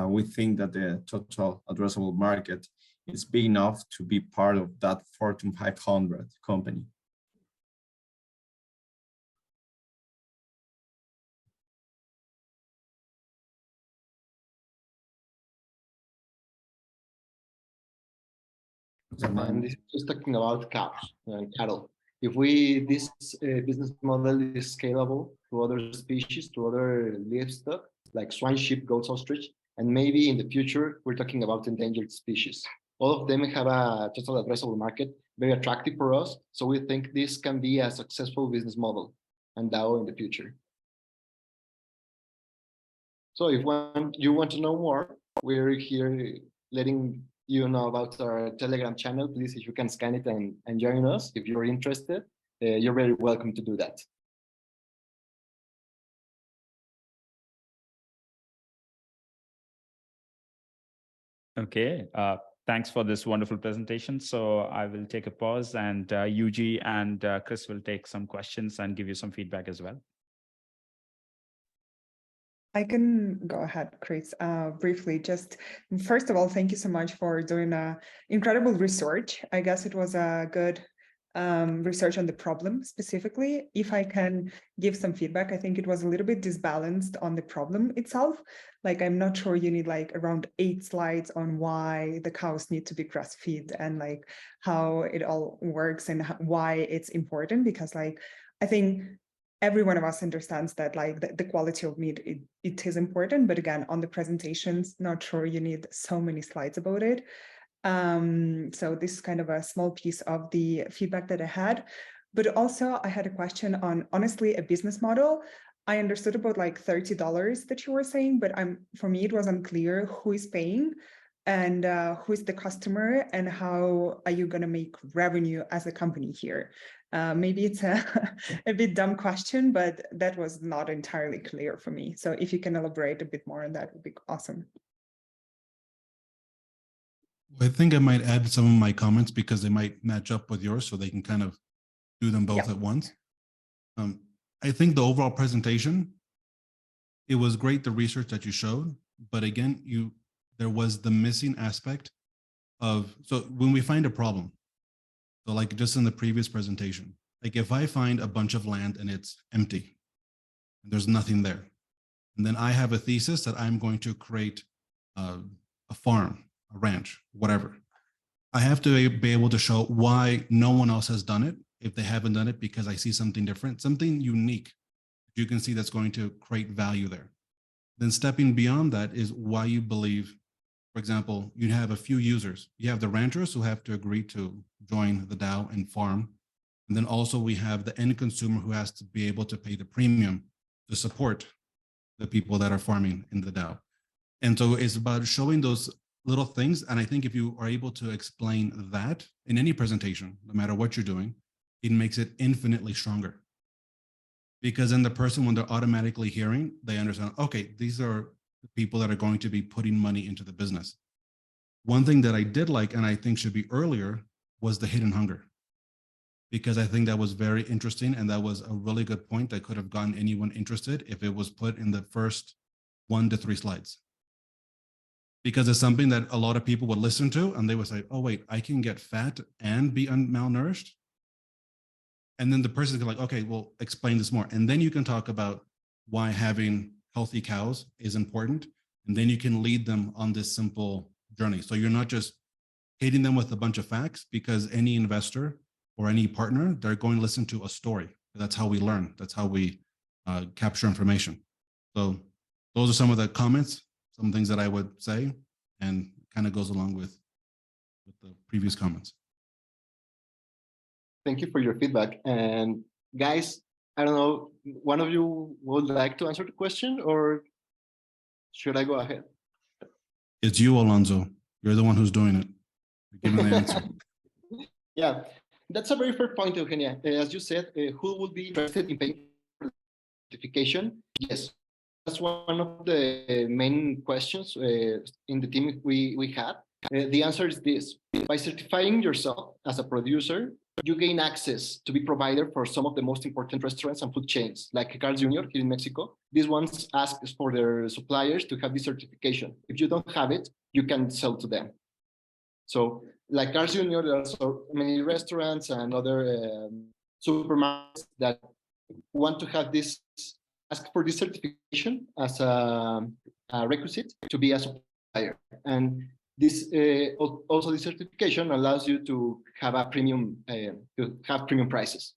We think that the total addressable market is big enough to be part of that Fortune 500 company. And this is talking about cows and cattle. If this business model is scalable to other species, to other livestock, like swine, sheep, goats, ostrich, and maybe in the future, we're talking about endangered species. All of them have a total addressable market, very attractive for us. So we think this can be a successful business model and DAO in the future. So if you want to know more, we're here letting you know about our Telegram channel. Please, if you can scan it and join us, if you're interested, you're very welcome to do that. Okay, thanks for this wonderful presentation. So I will take a pause, and Yuji and Chris will take some questions and give you some feedback as well. I can go ahead, Chris, briefly. Just first of all, thank you so much for doing incredible research. I guess it was a good research on the problem specifically. If I can give some feedback, I think it was a little bit disbalanced on the problem itself. Like, I'm not sure you need like around 8 slides on why the cows need to be grass-fed and like how it all works and why it's important, because like, I think every one of us understands that like the quality of meat, it is important, but again, on the presentations, not sure you need so many slides about it. So this is kind of a small piece of the feedback that I had, but also I had a question on, honestly, a business model. I understood about like $30 that you were saying, but for me, it was unclear who is paying and who is the customer and how are you going to make revenue as a company here? Maybe it's a bit dumb question, but that was not entirely clear for me. So if you can elaborate a bit more on that, would be awesome. I think I might add some of my comments because they might match up with yours, so they can kind of do them both at once. I think the overall presentation, it was great, the research that you showed, but again, there was the missing aspect of, so when we find a problem, so like just in the previous presentation, like if I find a bunch of land and it's empty, and there's nothing there, and then I have a thesis that I'm going to create a farm, a ranch, whatever. I have to be able to show why no one else has done it, if they haven't done it, because I see something different, something unique you can see that's going to create value there. Then stepping beyond that is why you believe, for example, you have a few users. You have the ranchers who have to agree to join the DAO and farm. And then also we have the end consumer who has to be able to pay the premium to support the people that are farming in the DAO. And so it's about showing those little things. And I think if you are able to explain that in any presentation, no matter what you're doing, it makes it infinitely stronger. Because then the person, when they're automatically hearing, they understand, okay, these are the people that are going to be putting money into the business. One thing that I did like, and I think should be earlier, was the hidden hunger. Because I think that was very interesting. And that was a really good point that could have gotten anyone interested if it was put in the first 1 to 3 slides. Because it's something that a lot of people would listen to and they would say, oh, wait, I can get fat and be malnourished. And then the person can like, okay, well, explain this more. And then you can talk about why having healthy cows is important. And then you can lead them on this simple journey. So you're not just hitting them with a bunch of facts, because any investor or any partner, they're going to listen to a story. That's how we learn. That's how we capture information. So those are some of the comments, some things that I would say, and kind of goes along with the previous comments. Thank you for your feedback. And guys, I don't know, one of you would like to answer the question, or should I go ahead? It's you, Alonso. You're the one who's doing it. You're giving the answer. Yeah, that's a very fair point, Eugenia. As you said, who would be interested in paying for certification? Yes, that's one of the main questions in the team we had. The answer is this: by certifying yourself as a producer, you gain access to be provider for some of the most important restaurants and food chains, like Carl's Jr. here in Mexico. These ones ask for their suppliers to have this certification. If you don't have it, you can sell to them. So, like Carl's Jr., there are so many restaurants and other supermarkets that want to have this, ask for this certification as a requisite to be a supplier. And this also the certification allows you to have a premium, to have premium prices.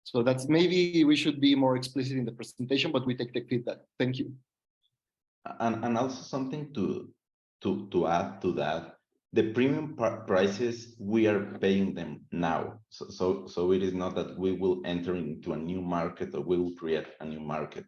So that's, maybe we should be more explicit in the presentation, but we take the feedback. Thank you. And also something to add to that, the premium prices, we are paying them now. So it is not that we will enter into a new market or we will create a new market.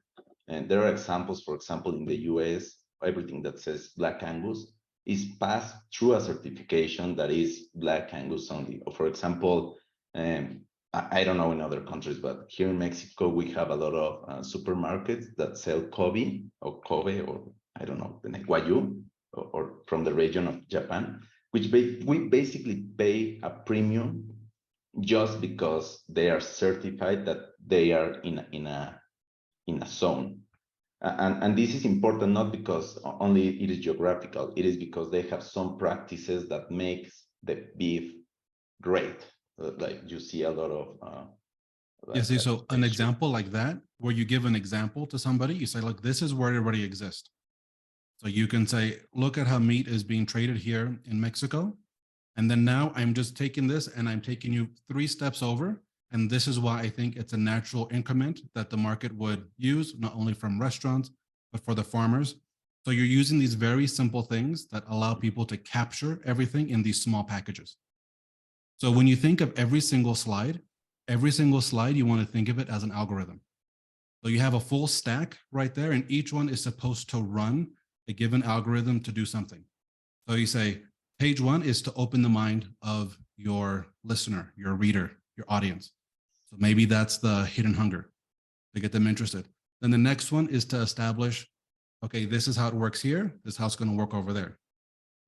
And there are examples, for example, in the US, everything that says Black Angus is passed through a certification that is Black Angus only. Or for example, I don't know in other countries, but here in Mexico, we have a lot of supermarkets that sell Kobe, or I don't know, the Wagyu, or from the region of Japan, which we basically pay a premium just because they are certified that they are in a zone. And this is important not because only it is geographical, it is because they have some practices that makes the beef great. Like you see a lot of Yes, so an example like that, where you give an example to somebody, you say, look, this is where it already exists. So you can say, look at how meat is being traded here in Mexico. And then now I'm just taking this and I'm taking you 3 steps over. And this is why I think it's a natural increment that the market would use, not only from restaurants, but for the farmers. So you're using these very simple things that allow people to capture everything in these small packages. So when you think of every single slide, you want to think of it as an algorithm. So you have a full stack right there, and each one is supposed to run a given algorithm to do something. So you say, page 1 is to open the mind of your listener, your reader, your audience. So maybe that's the hidden hunger, to get them interested. Then the next one is to establish, okay, this is how it works here. This is how it's going to work over there.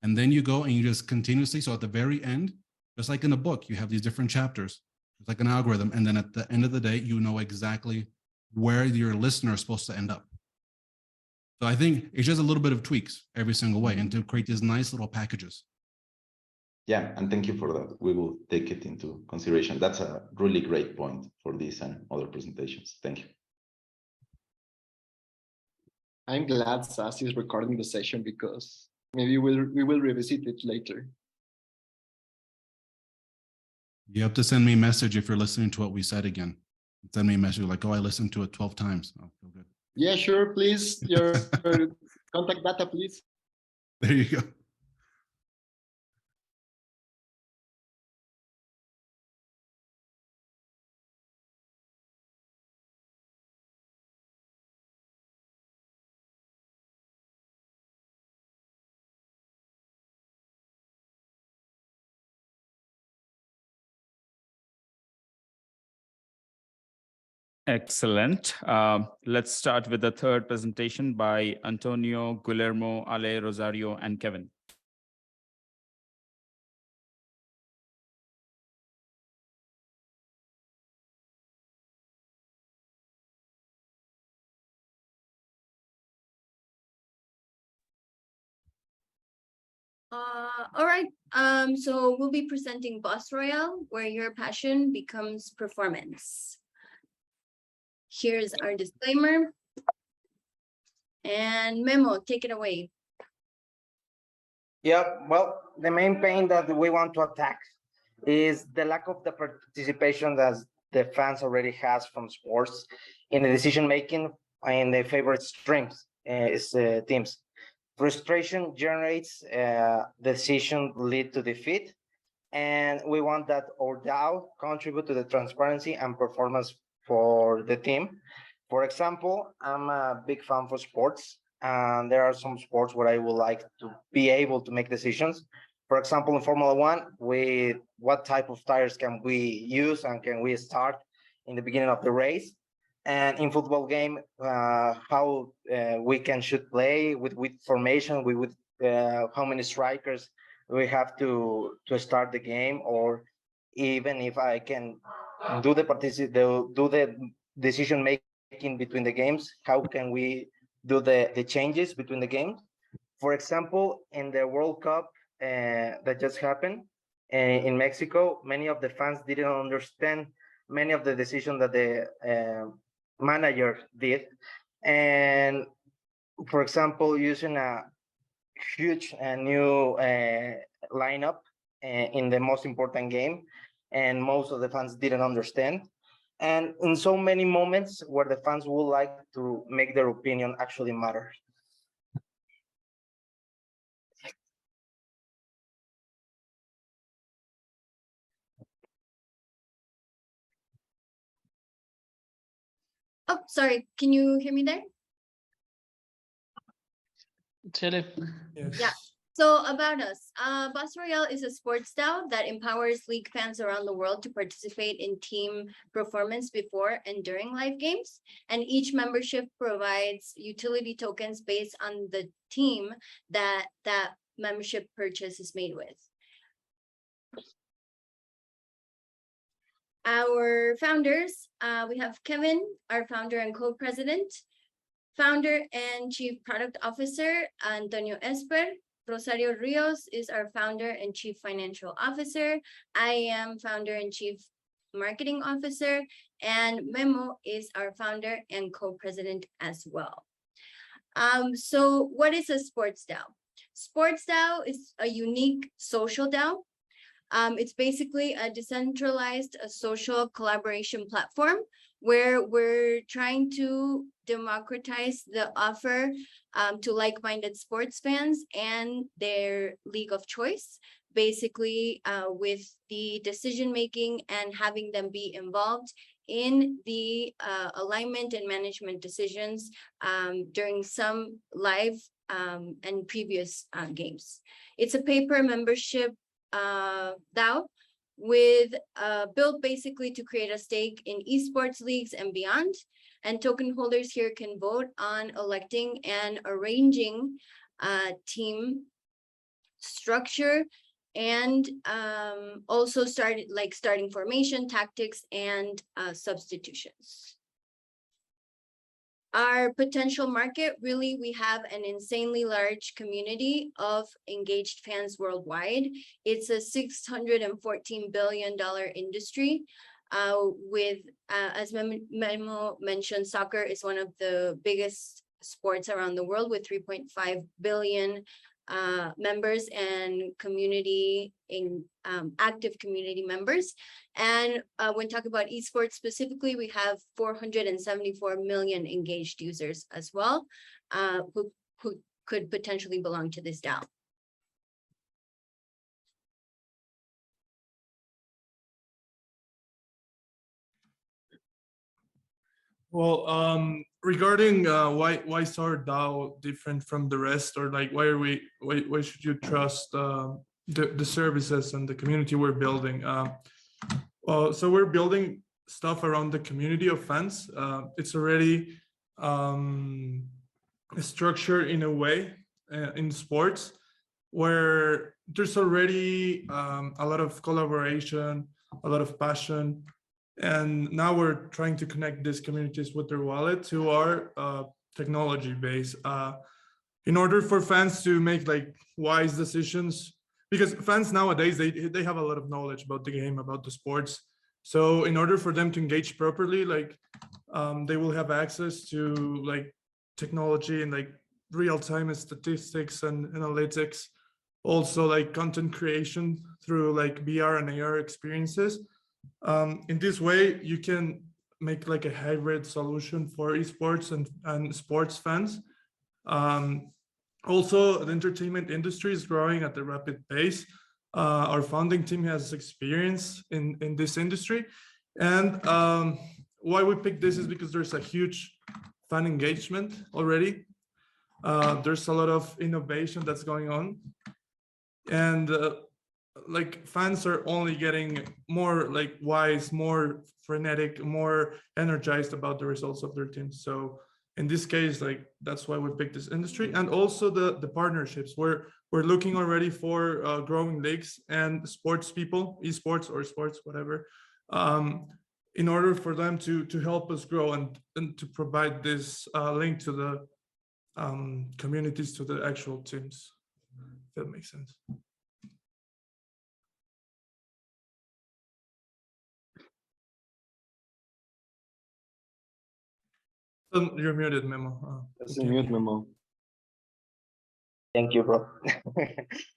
And then you go and you just continuously, so at the very end, just like in a book, you have these different chapters. It's like an algorithm. And then at the end of the day, you know exactly where your listener is supposed to end up. So I think it's just a little bit of tweaks every single way and to create these nice little packages. Yeah, and thank you for that. We will take it into consideration. That's a really great point for this and other presentations. Thank you. I'm glad Sassy is recording the session because maybe we will revisit it later. You have to send me a message if you're listening to what we said again. Send me a message like, oh, I listened to it 12 times. I'll feel good. Yeah, sure. Please, your contact data, please. There you go. Excellent. Let's start with the third presentation by Antonio, Guillermo, Ale, Rosario, and Kevin. All right. So we'll be presenting Boss Royale, where your passion becomes performance. Here's our disclaimer. And Memo, take it away. Yeah, well, the main pain that we want to attack is the lack of the participation that the fans already has from sports in the decision making in the favorite teams. Frustration generates the decision lead to defeat, and we want that our DAO contribute to the transparency and performance for the team. For example, I'm a big fan for sports, and there are some sports where I would like to be able to make decisions. For example, in Formula One, with what type of tires can we use and can we start in the beginning of the race? And in football game, how we should play with formation, with how many strikers we have to start the game, or even if I can do the decision making between the games, how can we do the changes between the games? For example, in the World Cup that just happened in Mexico, many of the fans didn't understand many of the decisions that the manager did. And for example, using a huge new lineup in the most important game, and most of the fans didn't understand. And in so many moments where the fans would like to make their opinion actually matter. Oh, sorry. Can you hear me there? Yeah. So about us, Boss Royale is a sports DAO that empowers league fans around the world to participate in team performance before and during live games. And each membership provides utility tokens based on the team that that membership purchase is made with. Our founders, we have Kevin, our founder and co-president, founder and chief product officer, Antonio Esper. Rosario Rios is our founder and chief financial officer. I am founder and chief marketing officer, and Memo is our founder and co-president as well. So what is a sports DAO? Sports DAO is a unique social DAO. It's basically a decentralized social collaboration platform where we're trying to democratize the offer to like-minded sports fans and their league of choice, basically with the decision-making and having them be involved in the alignment and management decisions during some live and previous games. It's a paper membership DAO with built basically to create a stake in esports leagues and beyond. And token holders here can vote on electing and arranging team structure, and also starting formation, tactics, and substitutions. Our potential market, really, we have an insanely large community of engaged fans worldwide. It's a $614 billion industry with, as Memo mentioned, soccer is one of the biggest sports around the world with 3.5 billion members and community in active community members. And when talking about esports specifically, we have 474 million engaged users as well, who could potentially belong to this DAO. Well, regarding why is our DAO different from the rest, or like why should you trust the services and the community we're building? So we're building stuff around the community of fans. It's already structured in a way in sports where there's already a lot of collaboration, a lot of passion. And now we're trying to connect these communities with their wallet to our technology base in order for fans to make like wise decisions, because fans nowadays, they have a lot of knowledge about the game, about the sports. So in order for them to engage properly, like they will have access to like technology and like real-time statistics and analytics, also like content creation through like VR and AR experiences. In this way, you can make like a hybrid solution for esports and sports fans. Also, the entertainment industry is growing at a rapid pace. Our founding team has experience in this industry, and why we picked this is because there's a huge fan engagement already. There's a lot of innovation that's going on, and like fans are only getting more like wise, more frenetic, more energized about the results of their teams. So in this case, like that's why we picked this industry, and also the partnerships. We're looking already for growing leagues and sports people, esports or sports, whatever, in order for them to help us grow and to provide this link to the communities, to the actual teams. If that makes sense. You're muted, Memo. That's a mute, Memo. Thank you, bro.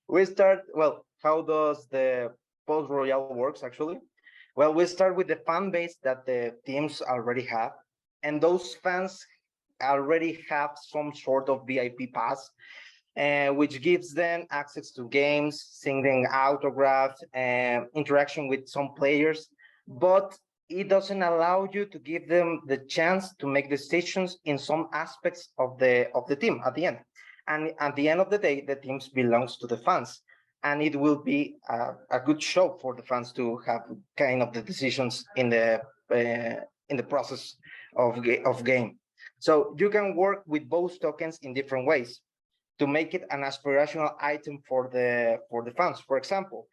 We start, well, how does the post royale works actually? Well, we start with the fan base that the teams already have, and those fans already have some sort of VIP pass, which gives them access to games, signing autographs, and interaction with some players, but it doesn't allow you to give them the chance to make decisions in some aspects of the team at the end. And at the end of the day, the teams belongs to the fans, and it will be a good show for the fans to have kind of the decisions in the process of game. So you can work with both tokens in different ways to make it an aspirational item for the fans. For example,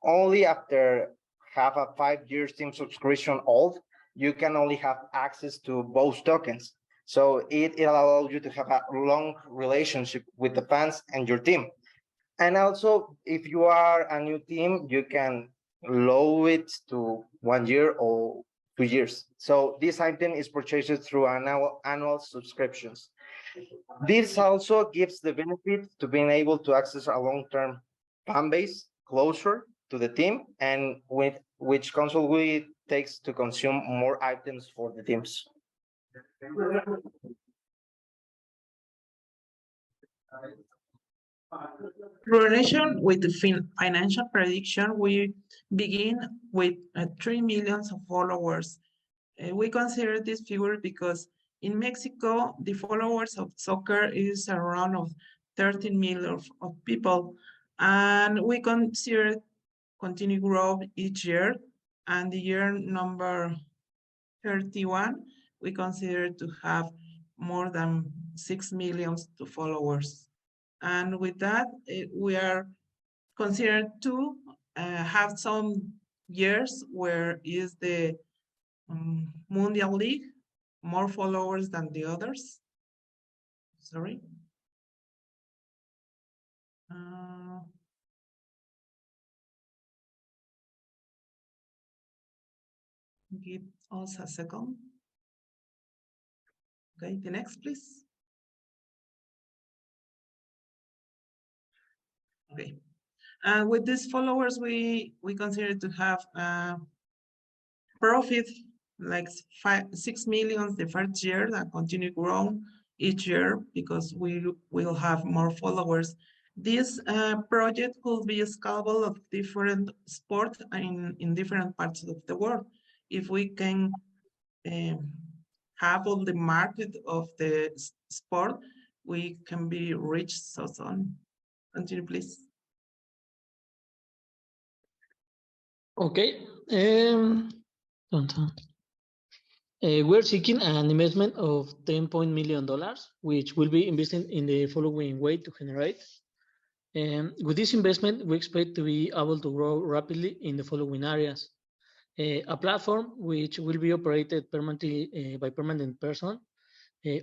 only after have a 5-year team subscription old, you can only have access to both tokens. So it allows you to have a long relationship with the fans and your team. And also, if you are a new team, you can lower it to 1 year or 2 years. So this item is purchased through annual subscriptions. This also gives the benefit to being able to access a long-term fan base closer to the team, and with which constantly takes to consume more items for the teams. In relation with the financial prediction, we begin with 3 million of followers. We consider this figure because in Mexico, the followers of soccer is around of 13 million of people, and we consider continue growth each year, and the year number 31, we consider to have more than 6 million followers. And with that, we are considered to have some years where is the Mundial League more followers than the others. Sorry. Give us a second. Okay, the next, please. Okay, and with these followers, we consider to have profit like 6 million the first year that continue growing each year because we will have more followers. This project could be scalable of different sports in different parts of the world. If we can have all the market of the sport, we can be rich so soon. Continue, please. Okay. We're seeking an investment of $10 million, which will be invested in the following way to generate. With this investment, we expect to be able to grow rapidly in the following areas. A platform which will be operated permanently by permanent person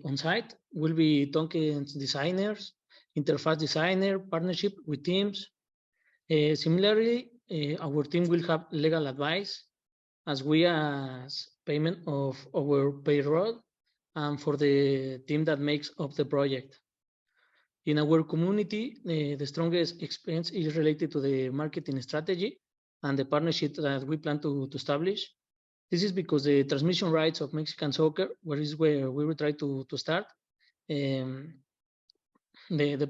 on site will be tokens designers, interface designer, partnership with teams. Similarly, our team will have legal advice as we as payment of our payroll and for the team that makes up the project. In our community, the strongest expense is related to the marketing strategy and the partnership that we plan to establish. This is because the transmission rights of Mexican soccer, where we will try to start. The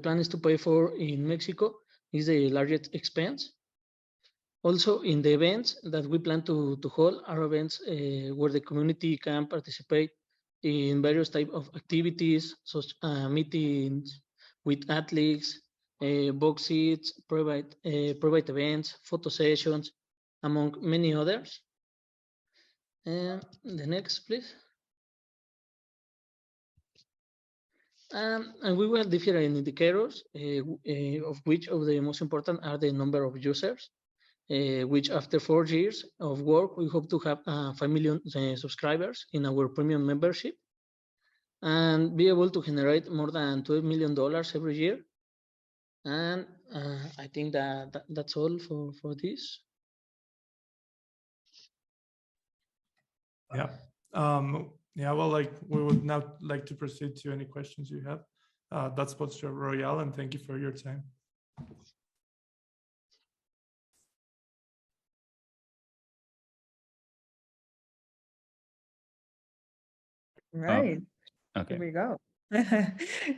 plan is to pay for in Mexico is the largest expense. Also, in the events that we plan to hold are events where the community can participate in various types of activities, such meetings with athletes, box seats, private events, photo sessions, among many others. And the next, please. And we will have different indicators, of which of the most important are the number of users, which after 4 years of work, we hope to have 5 million subscribers in our premium membership and be able to generate more than $12 million every year. And I think that's all for this. Yeah. Yeah, well, like we would now like to proceed to any questions you have. That's Poster Royale, and thank you for your time. Right. Okay. Here we go.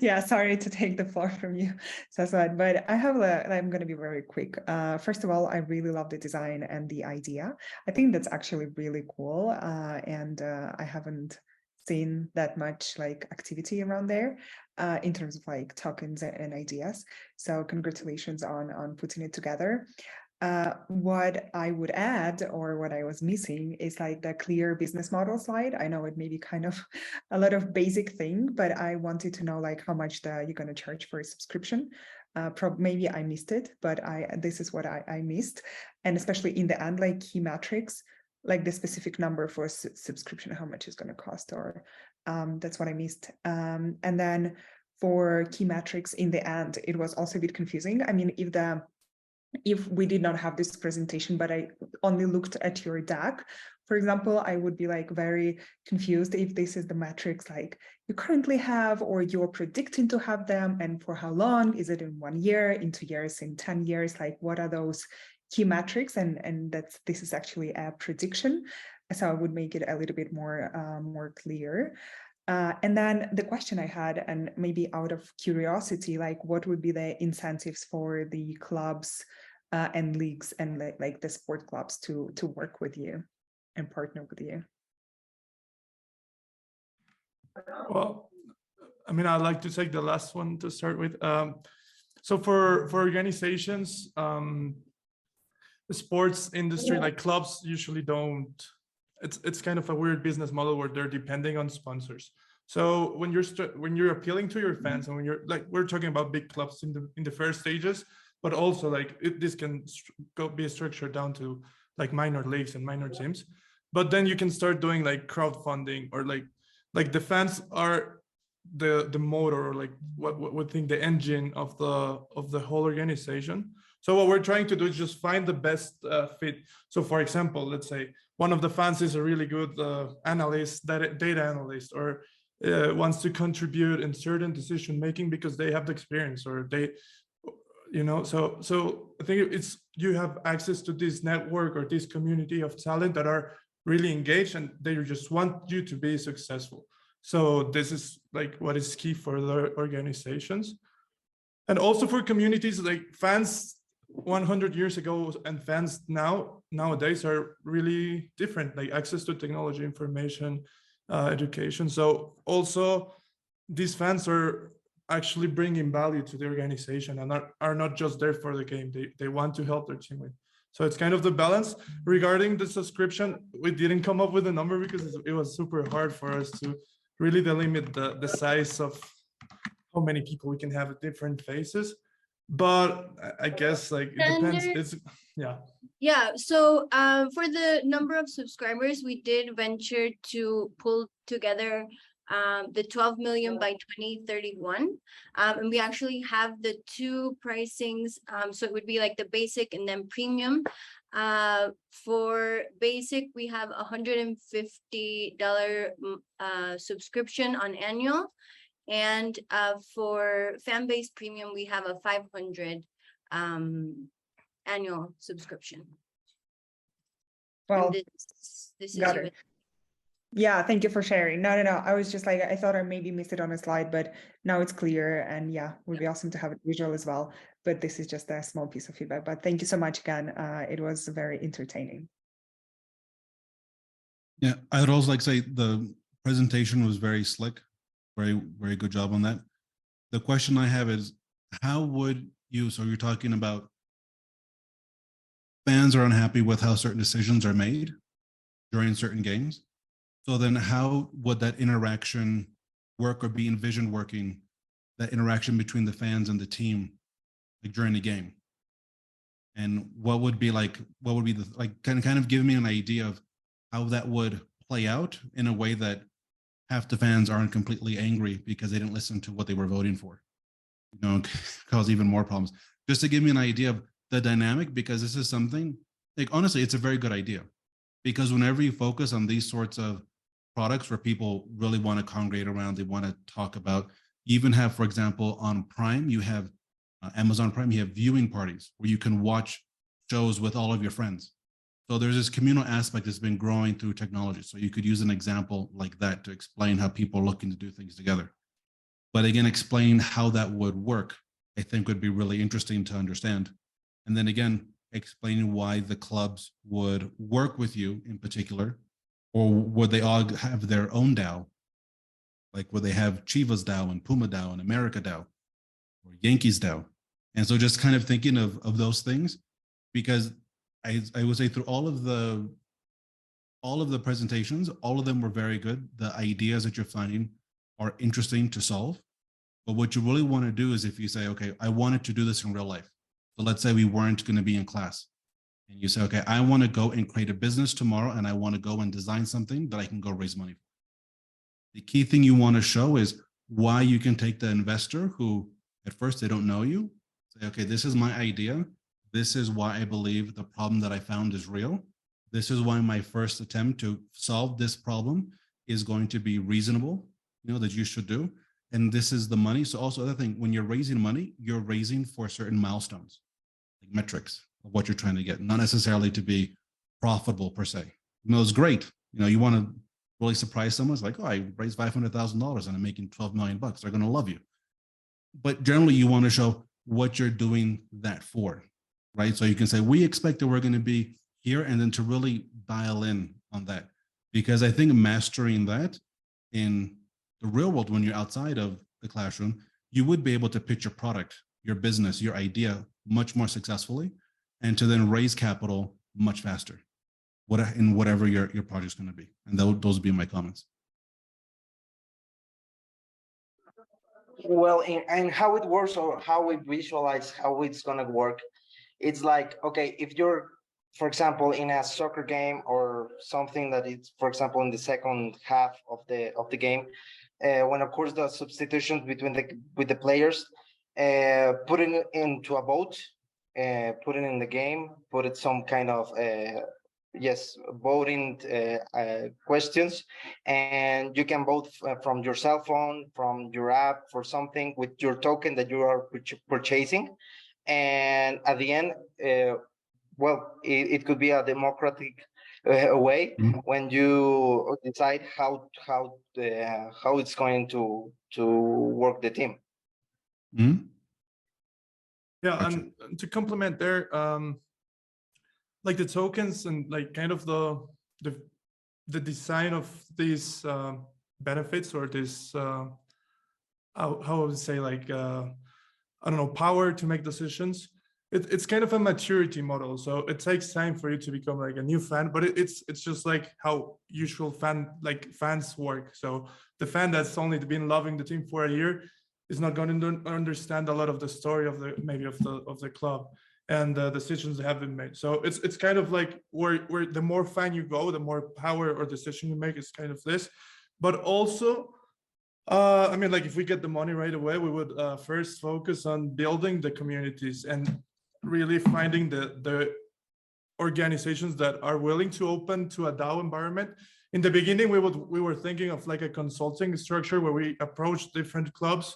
Yeah, sorry to take the floor from you, Saswat, but I'm going to be very quick. First of all, I really love the design and the idea. I think that's actually really cool. And I haven't seen that much like activity around there in terms of like tokens and ideas. So congratulations on putting it together. What I would add, or what I was missing, is like the clear business model slide. I know it may be kind of a lot of basic thing, but I wanted to know like how much you're going to charge for a subscription. Maybe I missed it, but this is what I missed, and especially in the end, like key metrics, like the specific number for subscription, how much it's going to cost, or that's what I missed. And then for key metrics in the end, it was also a bit confusing. I mean, if we did not have this presentation, but I only looked at your deck, for example, I would be like very confused if this is the metrics like you currently have, or you're predicting to have them, and for how long. Is it in 1 year, in 2 years, in 10 years? Like what are those key metrics? And this is actually a prediction. So I would make it a little bit more clear. And then the question I had, and maybe out of curiosity, like what would be the incentives for the clubs and leagues and like the sport clubs to work with you and partner with you? Well, I mean, I'd like to take the last one to start with. So for organizations, the sports industry, like clubs usually don't, it's kind of a weird business model where they're depending on sponsors. So when you're appealing to your fans, and when you're like, we're talking about big clubs in the first stages, but also like this can be structured down to like minor leagues and minor teams. But then you can start doing like crowdfunding, or like the fans are the motor, or like what we think the engine of the whole organization. So what we're trying to do is just find the best fit. So for example, let's say one of the fans is a really good analyst, data analyst, or wants to contribute in certain decision making because they have the experience, or they, so I think it's, you have access to this network or this community of talent that are really engaged, and they just want you to be successful. So this is like what is key for the organizations. And also for communities, like fans 100 years ago and fans nowadays are really different, like access to technology, information, education. So also these fans are actually bringing value to the organization and are not just there for the game. They want to help their team win. So it's kind of the balance. Regarding the subscription, we didn't come up with a number because it was super hard for us to really delimit the size of how many people we can have at different phases. But I guess like it depends. It's Yeah, so for the number of subscribers, we did venture to pull together the 12 million by 2031. And we actually have the two pricings. So it would be like the basic and then premium. For basic, we have $150 subscription on annual. And for fan-based premium, we have a 500 annual subscription. Well, this is got it. Yeah, thank you for sharing. No. I was just like, I thought I maybe missed it on a slide, but now it's clear. And yeah, would be awesome to have it visual as well. But this is just a small piece of feedback. But thank you so much again. It was very entertaining. Yeah, I would also like to say the presentation was very slick. Very, very good job on that. The question I have is, how would you, so you're talking about fans are unhappy with how certain decisions are made during certain games. So then how would that interaction work or be envisioned working, that interaction between the fans and the team like during the game? And what would be the, like, kind of give me an idea of how that would play out in a way that half the fans aren't completely angry because they didn't listen to what they were voting for, you know, cause even more problems. Just to give me an idea of the dynamic, because this is something, like, honestly, it's a very good idea. Because whenever you focus on these sorts of products where people really want to congregate around, they want to talk about, you even have, for example, on Prime, you have Amazon Prime, you have viewing parties where you can watch shows with all of your friends. So there's this communal aspect that's been growing through technology. So you could use an example like that to explain how people are looking to do things together. But again, explain how that would work, I think would be really interesting to understand. And then again, explaining why the clubs would work with you in particular, or would they all have their own DAO? Like, would they have Chivas DAO and Puma DAO and America DAO or Yankees DAO? And so just kind of thinking of those things, because I would say through all of the presentations, all of them were very good. The ideas that you're finding are interesting to solve. But what you really want to do is, if you say, okay, I wanted to do this in real life. So let's say we weren't going to be in class. And you say, okay, I want to go and create a business tomorrow, and I want to go and design something that I can go raise money for. The key thing you want to show is why you can take the investor who at first they don't know you, say, okay, this is my idea. This is why I believe the problem that I found is real. This is why my first attempt to solve this problem is going to be reasonable, you know, that you should do. And this is the money. So also, other thing, when you're raising money, you're raising for certain milestones, like metrics of what you're trying to get, not necessarily to be profitable per se. You know, it's great. You know, you want to really surprise someone. It's like, oh, I raised $500,000 and I'm making 12 million bucks. They're going to love you. But generally, you want to show what you're doing that for, right? So you can say, we expect that we're going to be here, and then to really dial in on that. Because I think mastering that in the real world, when you're outside of the classroom, you would be able to pitch your product, your business, your idea much more successfully, and to then raise capital much faster, in whatever your project is going to be. And those would be my comments. Well, and how it works, or how we visualize how it's going to work, it's like, okay, if you're, for example, in a soccer game or something that is, for example, in the second half of the game, when of course the substitutions with the players, put it into a vote, put it in the game, put it some kind of voting questions, and you can vote from your cell phone, from your app, for something with your token that you are purchasing. And at the end, it could be a democratic way when you decide how it's going to work the team. Yeah, and to complement there, like the tokens and like kind of the design of these benefits, or this how I would say, like I don't know, power to make decisions. It's kind of a maturity model, so it takes time for you to become like a new fan. But it's just like how usual fans work. So the fan that's only been loving the team for a year is not going to understand a lot of the story of the club and the decisions that have been made. So it's kind of like where the more fan you go, the more power or decision you make. Is kind of this. But also, I mean, like, if we get the money right away, we would first focus on building the communities and really finding the organizations that are willing to open to a DAO environment. In the beginning, we were thinking of like a consulting structure where we approach different clubs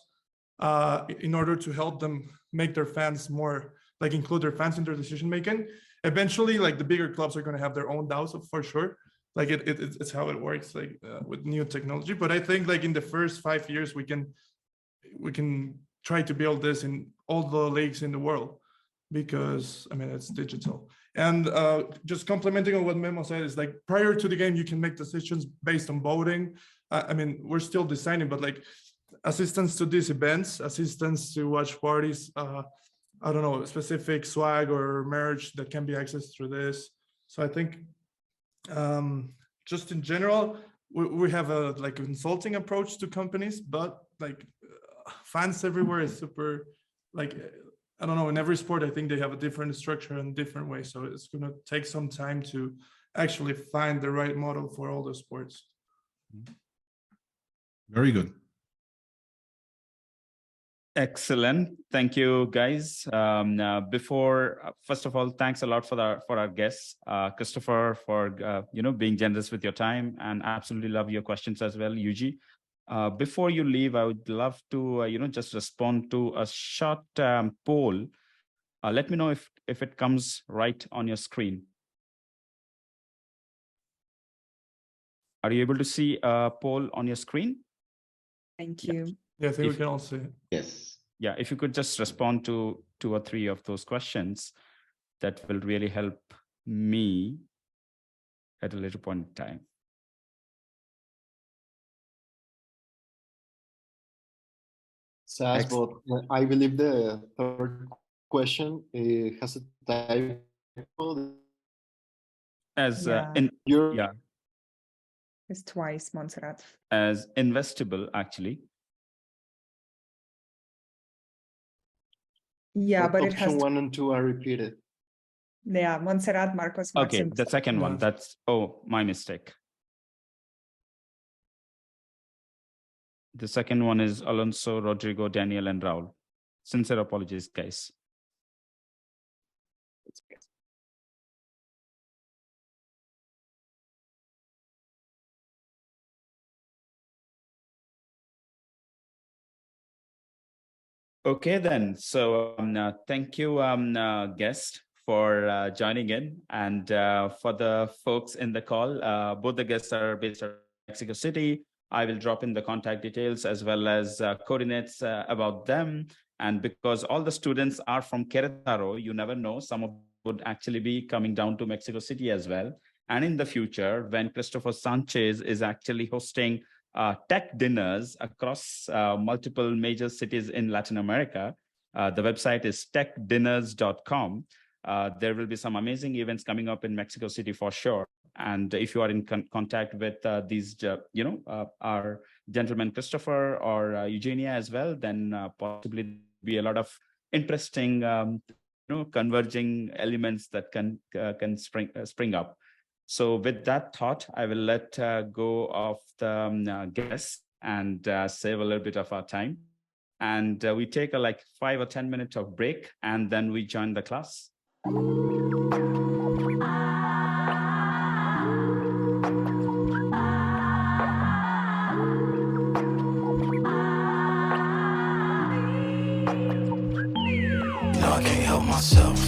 in order to help them make their fans more, like, include their fans in their decision making. Eventually, like, the bigger clubs are going to have their own DAOs for sure. like it's how it works, like with new technology. But I think like in the first 5 years, we can try to build this in all the leagues in the world, because I mean, it's digital. And just complementing on what Memo said, is like prior to the game, you can make decisions based on voting. I mean, we're still designing, but like assistance to these events, assistance to watch parties, I don't know, specific swag or merch that can be accessed through this. So I think just in general, we have a like consulting approach to companies, but like fans everywhere is super, like, I don't know, in every sport, I think they have a different structure and different way. So it's going to take some time to actually find the right model for all the sports. Very good. Excellent. Thank you, guys. First of all, thanks a lot for our guests, Christopher, for being generous with your time, and absolutely love your questions as well, Yuji. Before you leave, I would love to just respond to a short poll. Let me know if it comes right on your screen. Are you able to see a poll on your screen? Thank you. Yeah, I think we can all see it. Yes. Yeah, if you could just respond to 2 or 3 of those questions, that will really help me at a later point in time. Says, but I believe the third question has a typo. It's twice, Montserrat. As investable, actually. Yeah, but it has option 1 and 2 are repeated. Yeah, Montserrat, Marcos, Okay, Maxim. the second one, that's, my mistake. The second one is Alonso, Rodrigo, Daniel, and Raul. Sincere apologies, guys. Okay, then. So thank you, guest, for joining in. And for the folks in the call, both the guests are based out of Mexico City. I will drop in the contact details as well as coordinates about them. And because all the students are from Querétaro, you never know, some of them would actually be coming down to Mexico City as well. And in the future, when Christopher Sanchez is actually hosting tech dinners across multiple major cities in Latin America, the website is techdinners.com. There will be some amazing events coming up in Mexico City for sure. And if you are in contact with these, our gentleman Christopher or Eugenia as well, then possibly be a lot of interesting, converging elements that can spring up. So with that thought, I will let go of the guests and save a little bit of our time. And we take a 5 or 10 minutes of break, and then we join the class. I can't help myself.